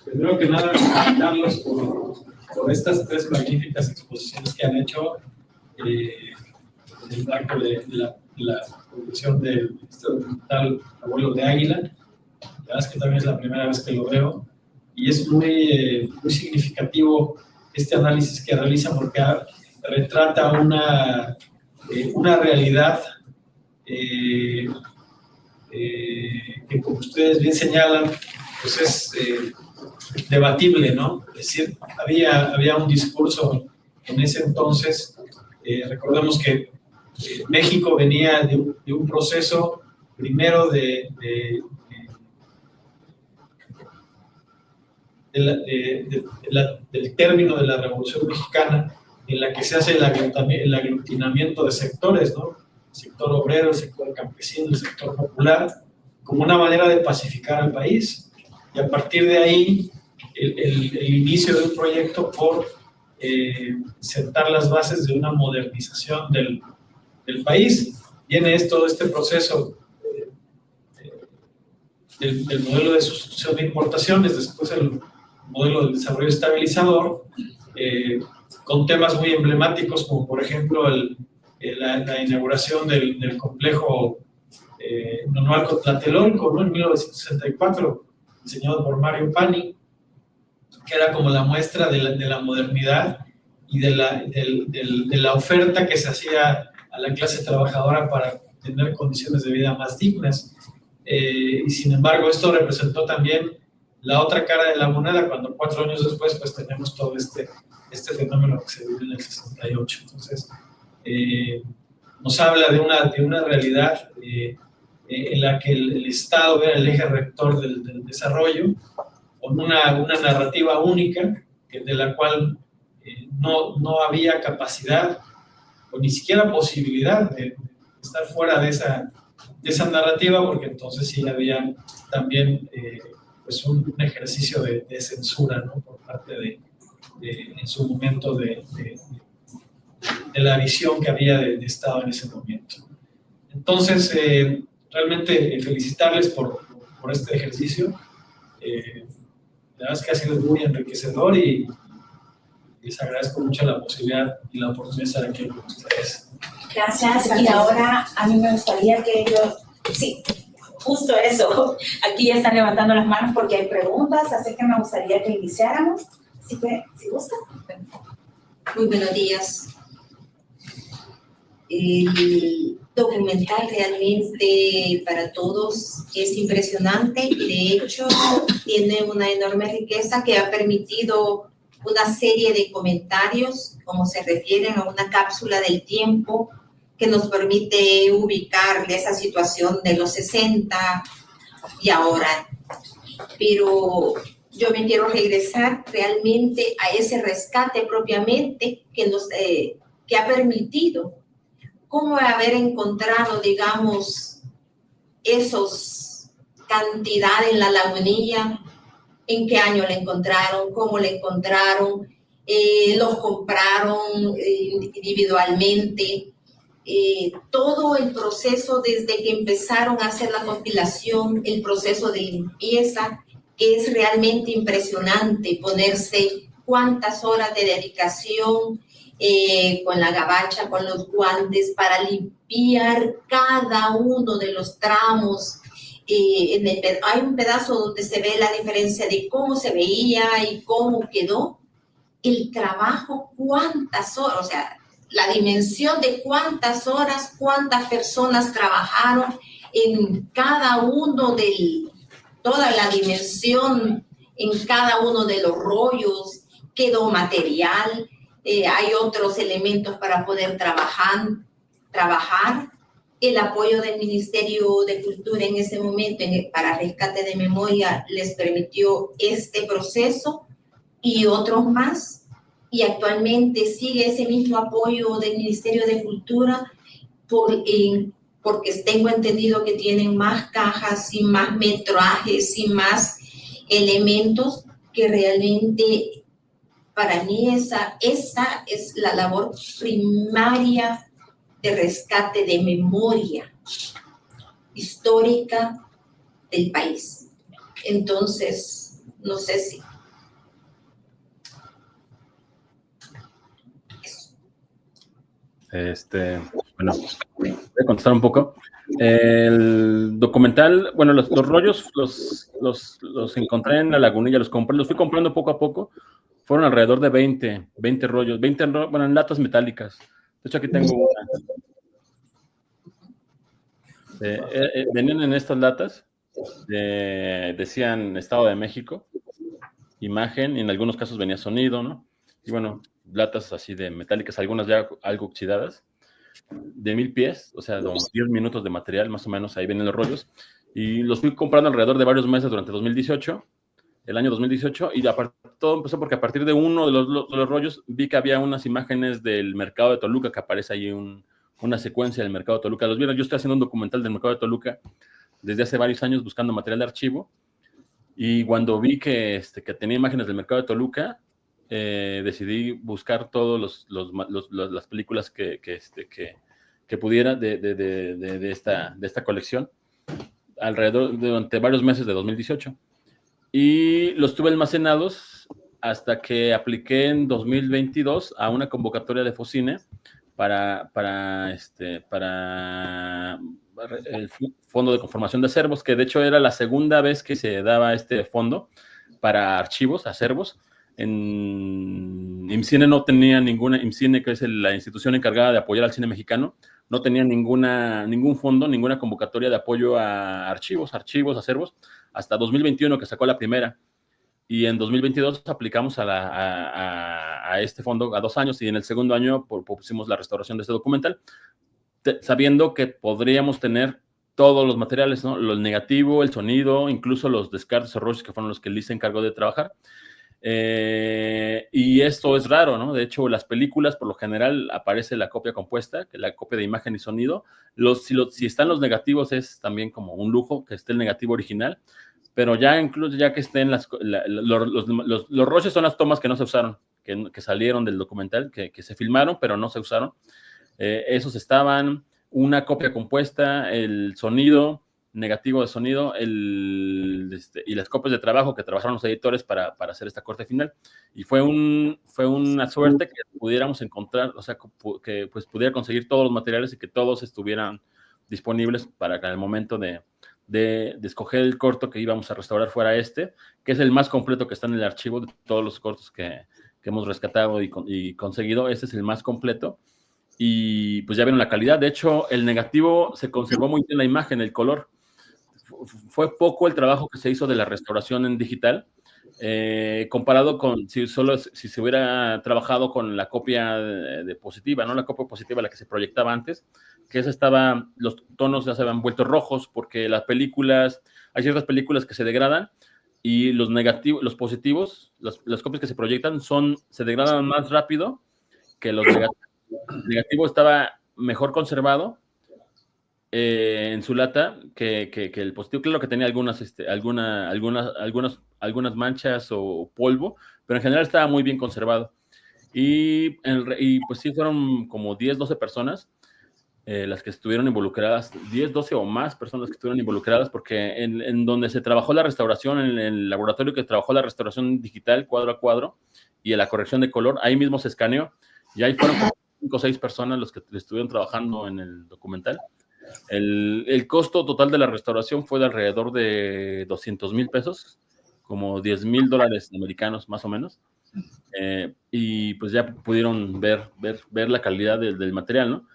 primero que nada, felicitarlos por estas 3 magníficas exposiciones que han hecho en el marco de la producción de este documental Abuelo de Águila. La verdad es que también es la primera vez que lo veo y es muy significativo este análisis que realizan porque retrata una realidad que, como ustedes bien señalan, pues es debatible, ¿no? Es decir, había un discurso en ese entonces, recordemos que México venía de un proceso primero del término de la Revolución Mexicana, en la que se hace el aglutinamiento de sectores, ¿no? El sector obrero, el sector campesino, el sector popular, como una manera de pacificar al país. Y a partir de ahí, el inicio de un proyecto por sentar las bases de una modernización del país. Viene todo este proceso del modelo de sustitución de importaciones, después el modelo del desarrollo estabilizador, con temas muy emblemáticos como por ejemplo la inauguración del complejo Nonualco Tlatelolco, ¿no? En 1964, diseñado por Mario Pani, que era como la muestra de la modernidad y de la oferta que se hacía a la clase trabajadora para tener condiciones de vida más dignas. Y sin embargo, esto representó también la otra cara de la moneda cuando 4 años después pues tenemos todo este fenómeno que se vivió en el 68. Entonces, nos habla de una realidad en la que el Estado era el eje rector del desarrollo, con una narrativa única de la cual no había capacidad o ni siquiera posibilidad de estar fuera de esa narrativa, porque entonces sí había también pues un ejercicio de censura, ¿no? Por parte en su momento de la visión que había de Estado en ese momento. Entonces, realmente felicitarles por este ejercicio. La verdad es que ha sido muy enriquecedor y les agradezco mucho la posibilidad y la oportunidad de estar aquí con ustedes. Gracias. Y ahora a mí me gustaría que ellos, sí, justo eso, aquí ya están levantando las manos porque hay preguntas, así que me gustaría que iniciáramos. Así que, si gusta. Muy buenos días. El documental realmente para todos es impresionante y de hecho tiene una enorme riqueza que ha permitido una serie de comentarios, como se refieren a una cápsula del tiempo que nos permite ubicar esa situación de los 60 y ahora. Pero yo me quiero regresar realmente a ese rescate propiamente que ha permitido cómo haber encontrado, digamos, esos cantidad en la lagunilla, en qué año le encontraron, cómo le encontraron, los compraron individualmente, todo el proceso desde que empezaron a hacer la compilación, el proceso de limpieza, que es realmente impresionante, ponerse cuántas horas de dedicación, con la gabacha, con los guantes, para limpiar cada uno de los tramos. Hay un pedazo donde se ve la diferencia de cómo se veía y cómo quedó. El trabajo, cuántas horas, o sea, la dimensión de cuántas horas, cuántas personas trabajaron en cada uno toda la dimensión en cada uno de los rollos, quedó material, hay otros elementos para poder trabajar. El apoyo del Ministerio de Cultura en ese momento para rescate de memoria les permitió este proceso y otros más. Y actualmente sigue ese mismo apoyo del Ministerio de Cultura porque tengo entendido que tienen más cajas y más metrajes y más elementos que realmente para mí esa es la labor primaria de rescate de memoria histórica del país. Entonces, no sé si... Bueno, voy a contestar un poco. El documental, bueno, los rollos los encontré en la Lagunilla, los compré, los fui comprando poco a poco. Fueron alrededor de 20 rollos, bueno, en latas metálicas. De hecho, aquí tengo una. Venían en estas latas, decían Estado de México, imagen, y en algunos casos venía sonido, ¿no? Y bueno, latas así de metálicas, algunas ya algo oxidadas, de 1000 pies, o sea, 10 minutos de material, más o menos, ahí vienen los rollos. Y los fui comprando alrededor de varios meses durante 2018, el año 2018, y todo empezó porque a partir de uno de los rollos vi que había unas imágenes del mercado de Toluca, que aparece ahí una secuencia del mercado de Toluca. Los vieron, yo estoy haciendo un documental del mercado de Toluca desde hace varios años buscando material de archivo, y cuando vi que tenía imágenes del mercado de Toluca, decidí buscar todas las películas que pudiera de esta colección durante varios meses de 2018. Y los tuve almacenados hasta que apliqué en 2022 a una convocatoria de Focine para el Fondo de Conformación de Acervos, que de hecho era la segunda vez que se daba este fondo para archivos, acervos. En IMCINE no tenía ninguna, IMCINE, que es la institución encargada de apoyar al cine mexicano, no tenía ningún fondo, ninguna convocatoria de apoyo a archivos, acervos, hasta 2021 que sacó la primera. Y en 2022 aplicamos a este fondo a 2 años, y en el segundo año pusimos la restauración de este documental, sabiendo que podríamos tener todos los materiales, ¿no? El negativo, el sonido, incluso los descartes o rollos que fueron los que Liz se encargó de trabajar. Y esto es raro, ¿no? De hecho, las películas, por lo general, aparece la copia compuesta, que es la copia de imagen y sonido. Si están los negativos, es también como un lujo que esté el negativo original, pero incluso ya que estén los rollos son las tomas que no se usaron, que salieron del documental, que se filmaron, pero no se usaron. Esos estaban, una copia compuesta, el sonido, negativo de sonido, y las copias de trabajo que trabajaron los editores para hacer esta corte final. Y fue una suerte que pudiéramos encontrar, o sea, que pues pudiera conseguir todos los materiales y que todos estuvieran disponibles para que en el momento de escoger el corto que íbamos a restaurar fuera que es el más completo que está en el archivo de todos los cortos que hemos rescatado y conseguido. Este es el más completo. Y pues ya vieron la calidad. De hecho, el negativo se conservó muy bien la imagen, el color. Fue poco el trabajo que se hizo de la restauración en digital, comparado con si se hubiera trabajado con la copia de positiva, ¿no? La copia positiva, la que se proyectaba antes, que los tonos ya se habían vuelto rojos, porque hay ciertas películas que se degradan, y los positivos, las copias que se proyectan se degradan más rápido que los negativos. El negativo estaba mejor conservado en su lata que el positivo. Claro que tenía algunas manchas o polvo, pero en general estaba muy bien conservado. Y pues sí, fueron como 10, 12 personas las que estuvieron involucradas, 10, 12 o más personas que estuvieron involucradas, porque en donde se trabajó la restauración, en el laboratorio que trabajó la restauración digital cuadro a cuadro y en la corrección de color, ahí mismo se escaneó, y ahí fueron 5 o 6 personas los que estuvieron trabajando en el documental. El costo total de la restauración fue de alrededor de 200,000 pesos, como $10,000 americanos más o menos, y pues ya pudieron ver la calidad del material, ¿no?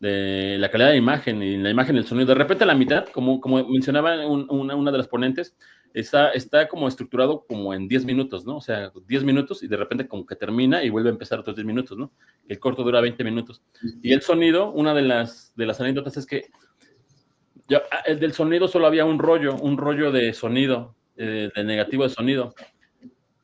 la calidad de imagen y la imagen y el sonido. De repente a la mitad, como mencionaba una de las ponentes, está como estructurado como en 10 minutos, ¿no? O sea, 10 minutos y de repente como que termina y vuelve a empezar otros 10 minutos, ¿no? El corto dura 20 minutos. Y el sonido, una de las anécdotas es que el del sonido solo había un rollo de sonido, de negativo de sonido.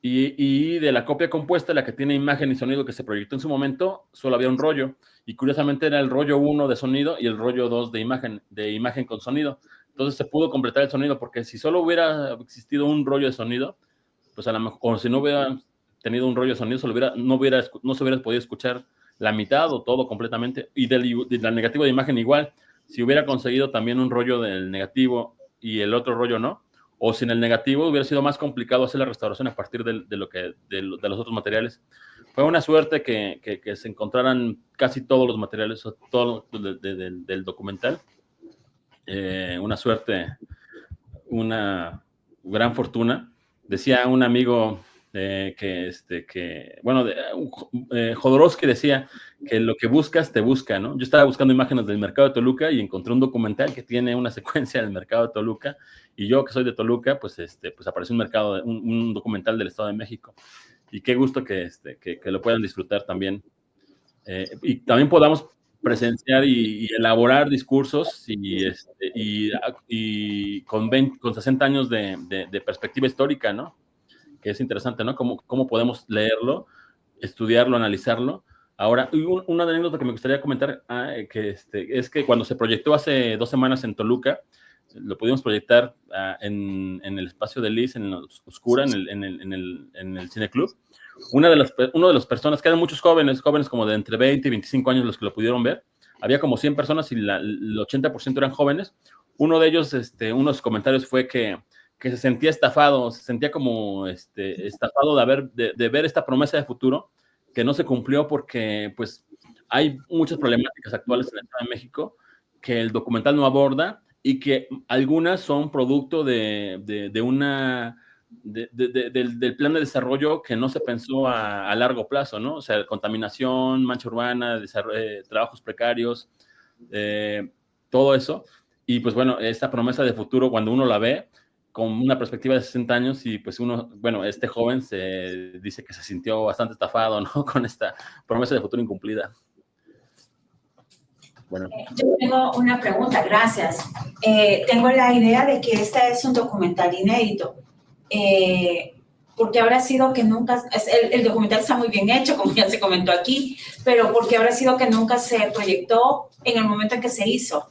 Y de la copia compuesta, la que tiene imagen y sonido que se proyectó en su momento, solo había un rollo. Y curiosamente era el rollo 1 de sonido y el rollo 2 de imagen con sonido. Entonces se pudo completar el sonido, porque si solo hubiera existido un rollo de sonido, pues a lo mejor, o si no hubiera tenido un rollo de sonido, no se hubiera podido escuchar la mitad o todo completamente. Y del negativo de imagen igual, si hubiera conseguido también un rollo del negativo y el otro rollo no, o sin el negativo hubiera sido más complicado hacer la restauración a partir de los otros materiales. Fue una suerte que se encontraran casi todos los materiales, todo del documental. Una suerte, una gran fortuna. Decía un amigo Jodorowsky decía que lo que buscas te busca, ¿no? Yo estaba buscando imágenes del mercado de Toluca y encontré un documental que tiene una secuencia del mercado de Toluca, y yo que soy de Toluca, pues apareció un documental del Estado de México, y qué gusto que lo puedan disfrutar también, y también podamos presenciar y elaborar discursos y con 60 años de perspectiva histórica, ¿no? Que es interesante, ¿no? Cómo podemos leerlo, estudiarlo, analizarlo. Ahora, una anécdota que me gustaría comentar, es que cuando se proyectó hace 2 semanas en Toluca, lo pudimos proyectar en el espacio de Liz, en Oscura, en el Cine Club. Una de las personas, que eran muchos jóvenes como de entre 20 y 25 años los que lo pudieron ver, había como 100 personas y el 80% eran jóvenes. Uno de ellos, unos comentarios fue que se sentía estafado, se sentía como estafado de ver esta promesa de futuro que no se cumplió, porque pues hay muchas problemáticas actuales en el Estado de México que el documental no aborda, y que algunas son producto del plan de desarrollo que no se pensó a largo plazo, ¿no? O sea, contaminación, mancha urbana, trabajos precarios, todo eso. Y pues bueno, esta promesa de futuro, cuando uno la ve con una perspectiva de 60 años, y pues este joven se dice que se sintió bastante estafado, ¿no? Con esta promesa de futuro incumplida. Bueno. Yo tengo una pregunta, gracias. Tengo la idea de que este es un documental inédito. Porque habrá sido que nunca, el documental está muy bien hecho, como ya se comentó aquí, pero porque habrá sido que nunca se proyectó en el momento en que se hizo.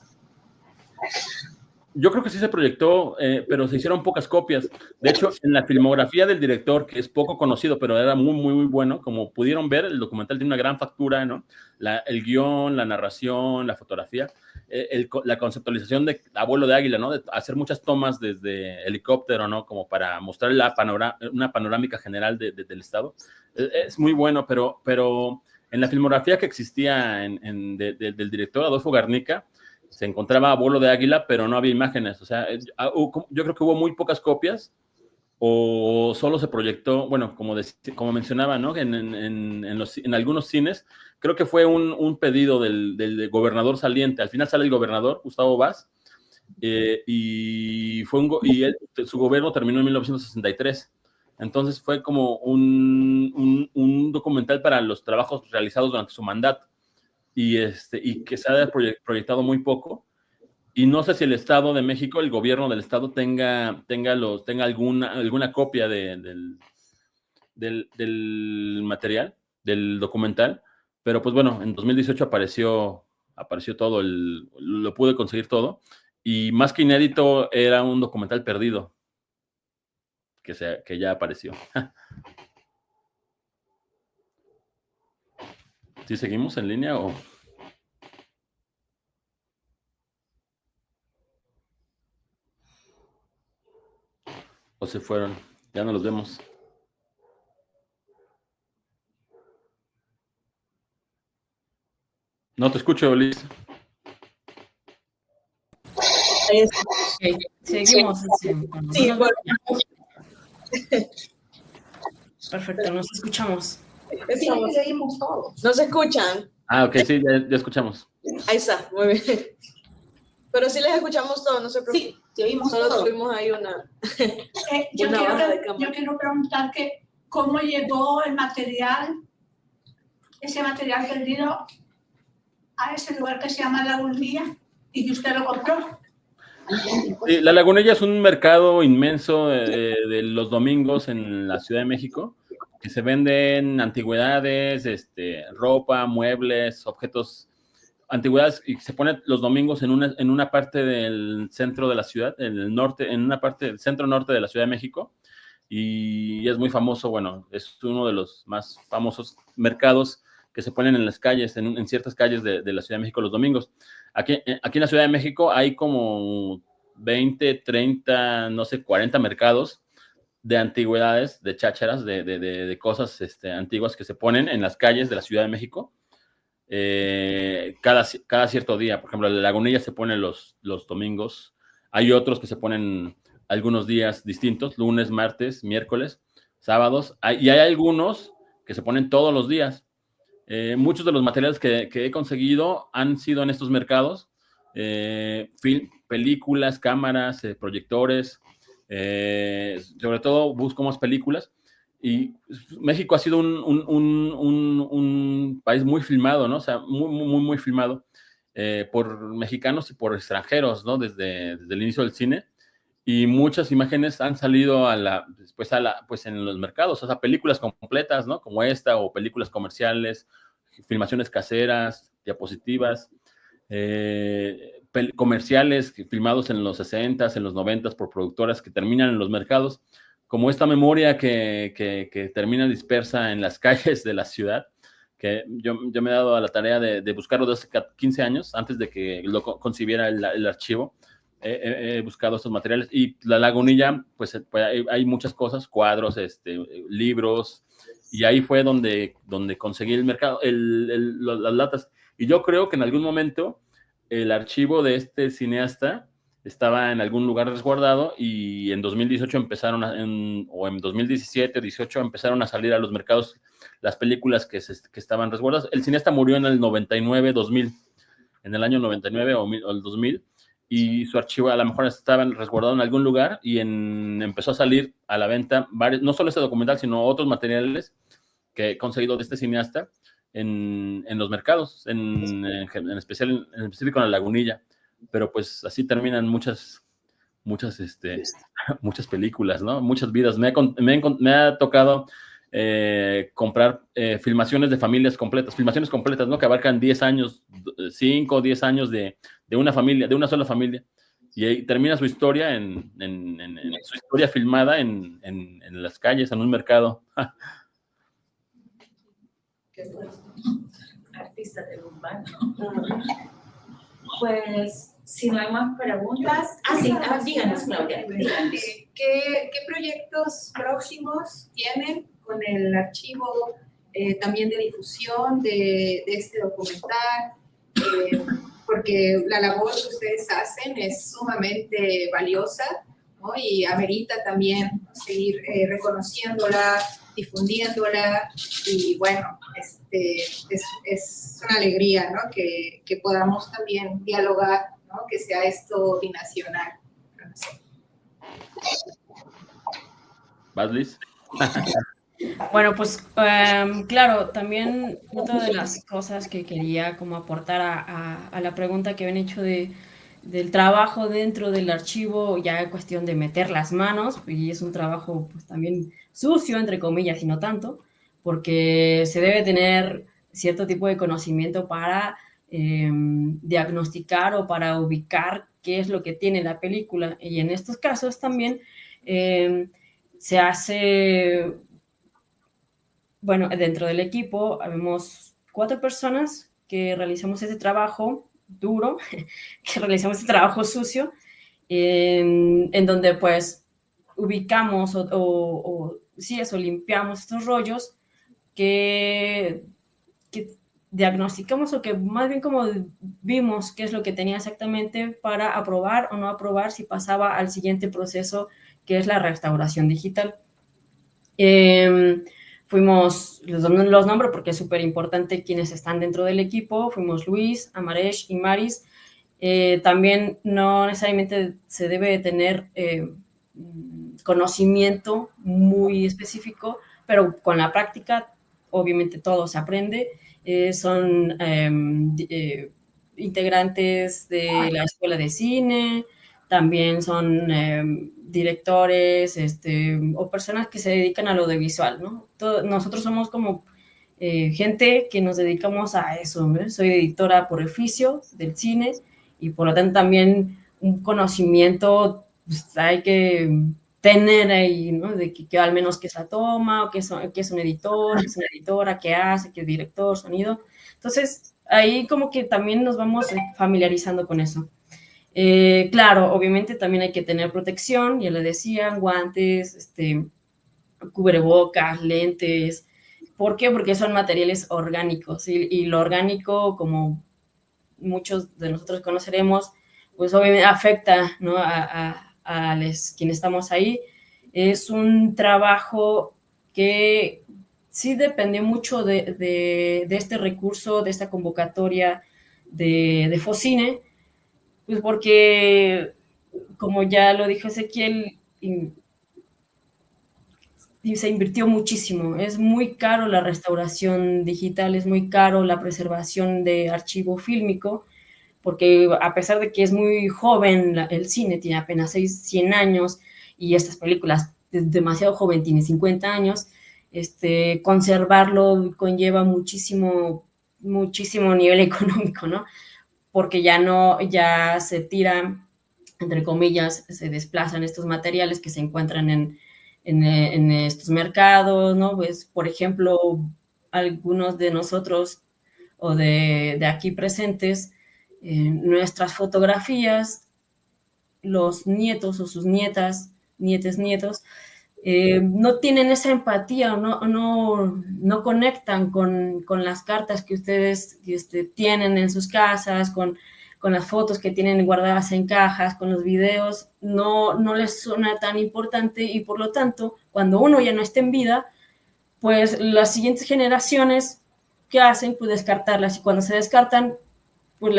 Yo creo que sí se proyectó, pero se hicieron pocas copias. De hecho, en la filmografía del director, que es poco conocido, pero era muy, muy, muy bueno, como pudieron ver, el documental tiene una gran factura, ¿no? El guión, la narración, la fotografía, la conceptualización de Abuelo de Águila, ¿no? De hacer muchas tomas desde helicóptero, ¿no? Como para mostrar una panorámica general del estado. Es muy bueno, pero en la filmografía que existía del director Adolfo Garnica, se encontraba Abuelo de Águila, pero no había imágenes. O sea, yo creo que hubo muy pocas copias, o solo se proyectó, bueno, como mencionaba, ¿no? En algunos cines, creo que fue un pedido del gobernador saliente. Al final sale el gobernador, Gustavo Vaz, y su gobierno terminó en 1963. Entonces fue como un documental para los trabajos realizados durante su mandato. Y que se ha proyectado muy poco, y no sé si el Estado de México, el gobierno del Estado, tenga alguna copia del material, del documental, pero pues bueno, en 2018 apareció todo, lo pude conseguir todo, y más que inédito, era un documental perdido, que ya apareció. ¿Sí seguimos en línea o...? ¿O se fueron? Ya no los vemos. No te escucho, Liz. Okay, seguimos. Sí, bueno. Perfecto, nos escuchamos. Seguimos todos. ¿Nos escuchan? Ok, sí, ya escuchamos. Ahí está, muy bien. Pero sí les escuchamos todo, no se preocupen. Sí, te oímos Solo todo. tuvimos ahí una... Yo Una baja de cámara. quiero preguntar que cómo llegó el material, ese material perdido, a ese lugar que se llama Lagunilla y que usted lo compró. Sí, La Lagunilla es un mercado inmenso de los domingos en la Ciudad de México, que se venden antigüedades, ropa, muebles, objetos, antigüedades, y se pone los domingos en una parte del centro de la ciudad, en el norte, en una parte del centro norte de la Ciudad de México, y es muy famoso, bueno, es uno de los más famosos mercados que se ponen en las calles, en ciertas calles de la Ciudad de México los domingos. Aquí en la Ciudad de México hay como 20, 30, no sé, 40 mercados de antigüedades, de chácharas, de cosas antiguas que se ponen en las calles de la Ciudad de México cada cierto día. Por ejemplo, la Lagunilla se pone los domingos. Hay otros que se ponen algunos días distintos, lunes, martes, miércoles, sábados. Y hay algunos que se ponen todos los días. Muchos de los materiales que he conseguido han sido en estos mercados. Películas, cámaras, proyectores. Sobre todo busco más películas. Y México ha sido un país muy filmado, ¿no? O sea, muy filmado por mexicanos y por extranjeros, ¿no? Desde el inicio del cine. Y muchas imágenes han salido pues en los mercados, o sea, películas completas, ¿no? Como esta, o películas comerciales, filmaciones caseras, diapositivas, comerciales filmados en los 60s, en los 90s por productoras que terminan en los mercados, como esta memoria que termina dispersa en las calles de la ciudad, que yo me he dado a la tarea de buscarlo desde hace 15 años, antes de que lo concibiera el archivo. He buscado estos materiales, y La Lagunilla, pues hay muchas cosas, cuadros, libros, y ahí fue donde conseguí el mercado, las latas. Y yo creo que en algún momento el archivo de este cineasta estaba en algún lugar resguardado, y en 2018 o en 2017, 18 empezaron a salir a los mercados las películas que estaban resguardadas. El cineasta murió en el 99, 2000, en el año 99 o el 2000, y su archivo a lo mejor estaba resguardado en algún lugar, y empezó a salir a la venta no solo este documental, sino otros materiales que he conseguido de este cineasta en los mercados, en específico en La Lagunilla. Pero pues así terminan muchas películas, ¿no? Muchas vidas. Me ha tocado comprar filmaciones de familias completas, filmaciones completas, ¿no? Que abarcan 10 años, 5 o 10 años de una familia, de una sola familia. Y ahí termina su historia su historia filmada en las calles, en un mercado. Artista del urbano. Pues, si no hay más preguntas. Díganos, Claudia. ¿Qué proyectos próximos tienen con el archivo también de difusión de este documental? Porque la labor que ustedes hacen es sumamente valiosa, ¿no? Y amerita también seguir reconociéndola, difundiéndola, y bueno, es una alegría, ¿no? Que podamos también dialogar, ¿no? Que sea esto binacional. ¿Vas, Liz? Bueno, pues claro, también otra de las cosas que quería como aportar a la pregunta que habían hecho del trabajo dentro del archivo, ya en cuestión de meter las manos, y es un trabajo pues también sucio, entre comillas, y no tanto, porque se debe tener cierto tipo de conocimiento para diagnosticar o para ubicar qué es lo que tiene la película, y en estos casos también se hace... Bueno, dentro del equipo habemos 4 personas que realizamos este trabajo duro, que realizamos este trabajo sucio, en donde pues ubicamos limpiamos estos rollos que diagnosticamos, o que más bien como vimos qué es lo que tenía exactamente para aprobar o no aprobar si pasaba al siguiente proceso, que es la restauración digital. Fuimos, los nombro porque es súper importante quienes están dentro del equipo, fuimos Luis, Amaresh y Maris. También no necesariamente se debe tener conocimiento muy específico, pero con la práctica obviamente todo se aprende. Son integrantes de la escuela de cine, también son directores o personas que se dedican a lo audiovisual, ¿no? Nosotros somos como gente que nos dedicamos a eso, ¿no? Soy editora por oficio del cine y por lo tanto también un conocimiento pues, hay que tener ahí, ¿no? De que al menos qué es la toma, o qué es un editor, qué es una editora, qué hace, qué es director, sonido. Entonces, ahí como que también nos vamos familiarizando con eso. Claro, obviamente también hay que tener protección, ya le decían, guantes, cubrebocas, lentes. ¿Por qué? Porque son materiales orgánicos y lo orgánico, como muchos de nosotros conoceremos, pues obviamente afecta, ¿no? a quienes estamos ahí. Es un trabajo que sí depende mucho de este recurso, de esta convocatoria de Focine, pues porque, como ya lo dijo Ezequiel, se invirtió muchísimo. Es muy caro la restauración digital, es muy caro la preservación de archivo fílmico, porque a pesar de que es muy joven el cine, tiene apenas 100 años, y estas películas es demasiado joven, tiene 50 años, conservarlo conlleva muchísimo nivel económico, ¿no? Porque ya se tira, entre comillas, se desplazan estos materiales que se encuentran en estos mercados, ¿no? Pues, por ejemplo, algunos de nosotros o de aquí presentes, nuestras fotografías, los nietos o sus nietas, nietos, no tienen esa empatía o no conectan con las cartas que ustedes tienen en sus casas, con las fotos que tienen guardadas en cajas, con los videos, no les suena tan importante y por lo tanto, cuando uno ya no esté en vida, pues las siguientes generaciones, ¿qué hacen? Pues descartarlas, y cuando se descartan, pues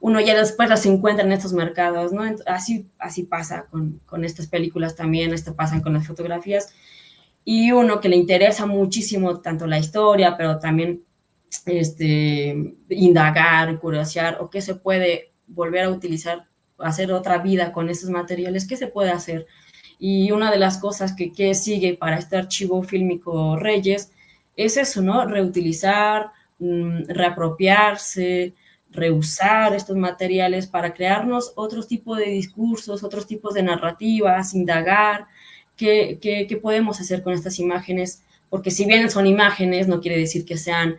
uno ya después las encuentra en estos mercados, ¿no? Así pasa con estas películas también, esto pasa con las fotografías, y uno que le interesa muchísimo tanto la historia, pero también indagar, curiosear, o qué se puede volver a utilizar, hacer otra vida con esos materiales, qué se puede hacer. Y una de las cosas que sigue para este archivo fílmico Reyes es eso, ¿no? Reutilizar, reapropiarse, reusar estos materiales para crearnos otros tipos de discursos, otros tipos de narrativas, indagar qué podemos hacer con estas imágenes, porque si bien son imágenes, no quiere decir que sean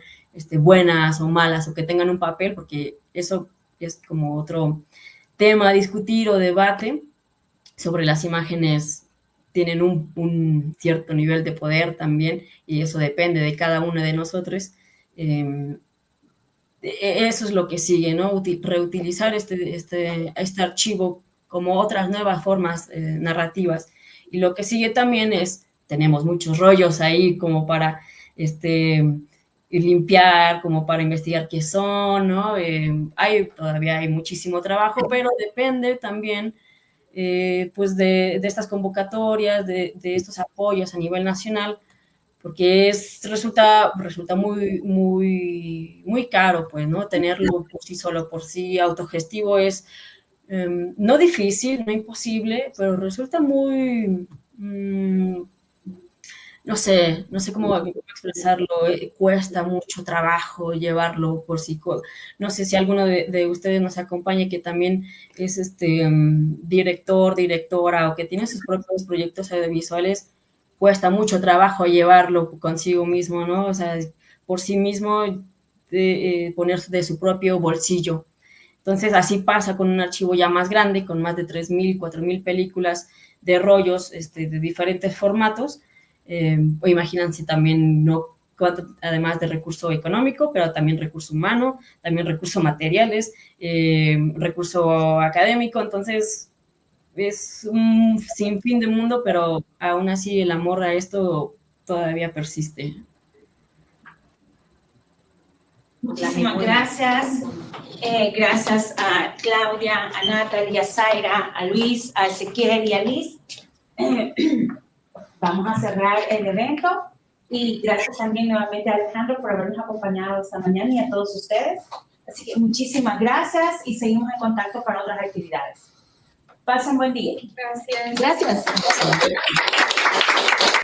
buenas o malas o que tengan un papel, porque eso es como otro tema a discutir o debate sobre las imágenes. Tienen un cierto nivel de poder también, y eso depende de cada uno de nosotros. Eso es lo que sigue, ¿no? Reutilizar este archivo como otras nuevas formas narrativas. Y lo que sigue también tenemos muchos rollos ahí como para limpiar, como para investigar qué son, ¿no? Todavía hay muchísimo trabajo, pero depende también pues de estas convocatorias, de estos apoyos a nivel nacional, porque resulta muy caro, pues, ¿no? Tenerlo por sí solo, por sí autogestivo es no difícil, no imposible, pero resulta muy, no sé cómo expresarlo, cuesta mucho trabajo llevarlo por sí. No sé si alguno de ustedes nos acompaña que también es director, directora, o que tiene sus propios proyectos audiovisuales. Cuesta mucho trabajo llevarlo consigo mismo, ¿no? O sea, por sí mismo ponerse de su propio bolsillo. Entonces, así pasa con un archivo ya más grande, con más de 3,000, 4,000 películas de rollos de diferentes formatos. O imagínense también, ¿no? Además de recurso económico, pero también recurso humano, también recursos materiales, recurso académico. Entonces, es un sinfín de mundo, pero aún así el amor a esto todavía persiste. Muchísimas gracias. Gracias a Claudia, a Natalia, a Zaira, a Luis, a Ezequiel y a Liz. Vamos a cerrar el evento y gracias también nuevamente a Alejandro por habernos acompañado esta mañana y a todos ustedes. Así que muchísimas gracias y seguimos en contacto para otras actividades. Pasen buen día. Gracias. Gracias.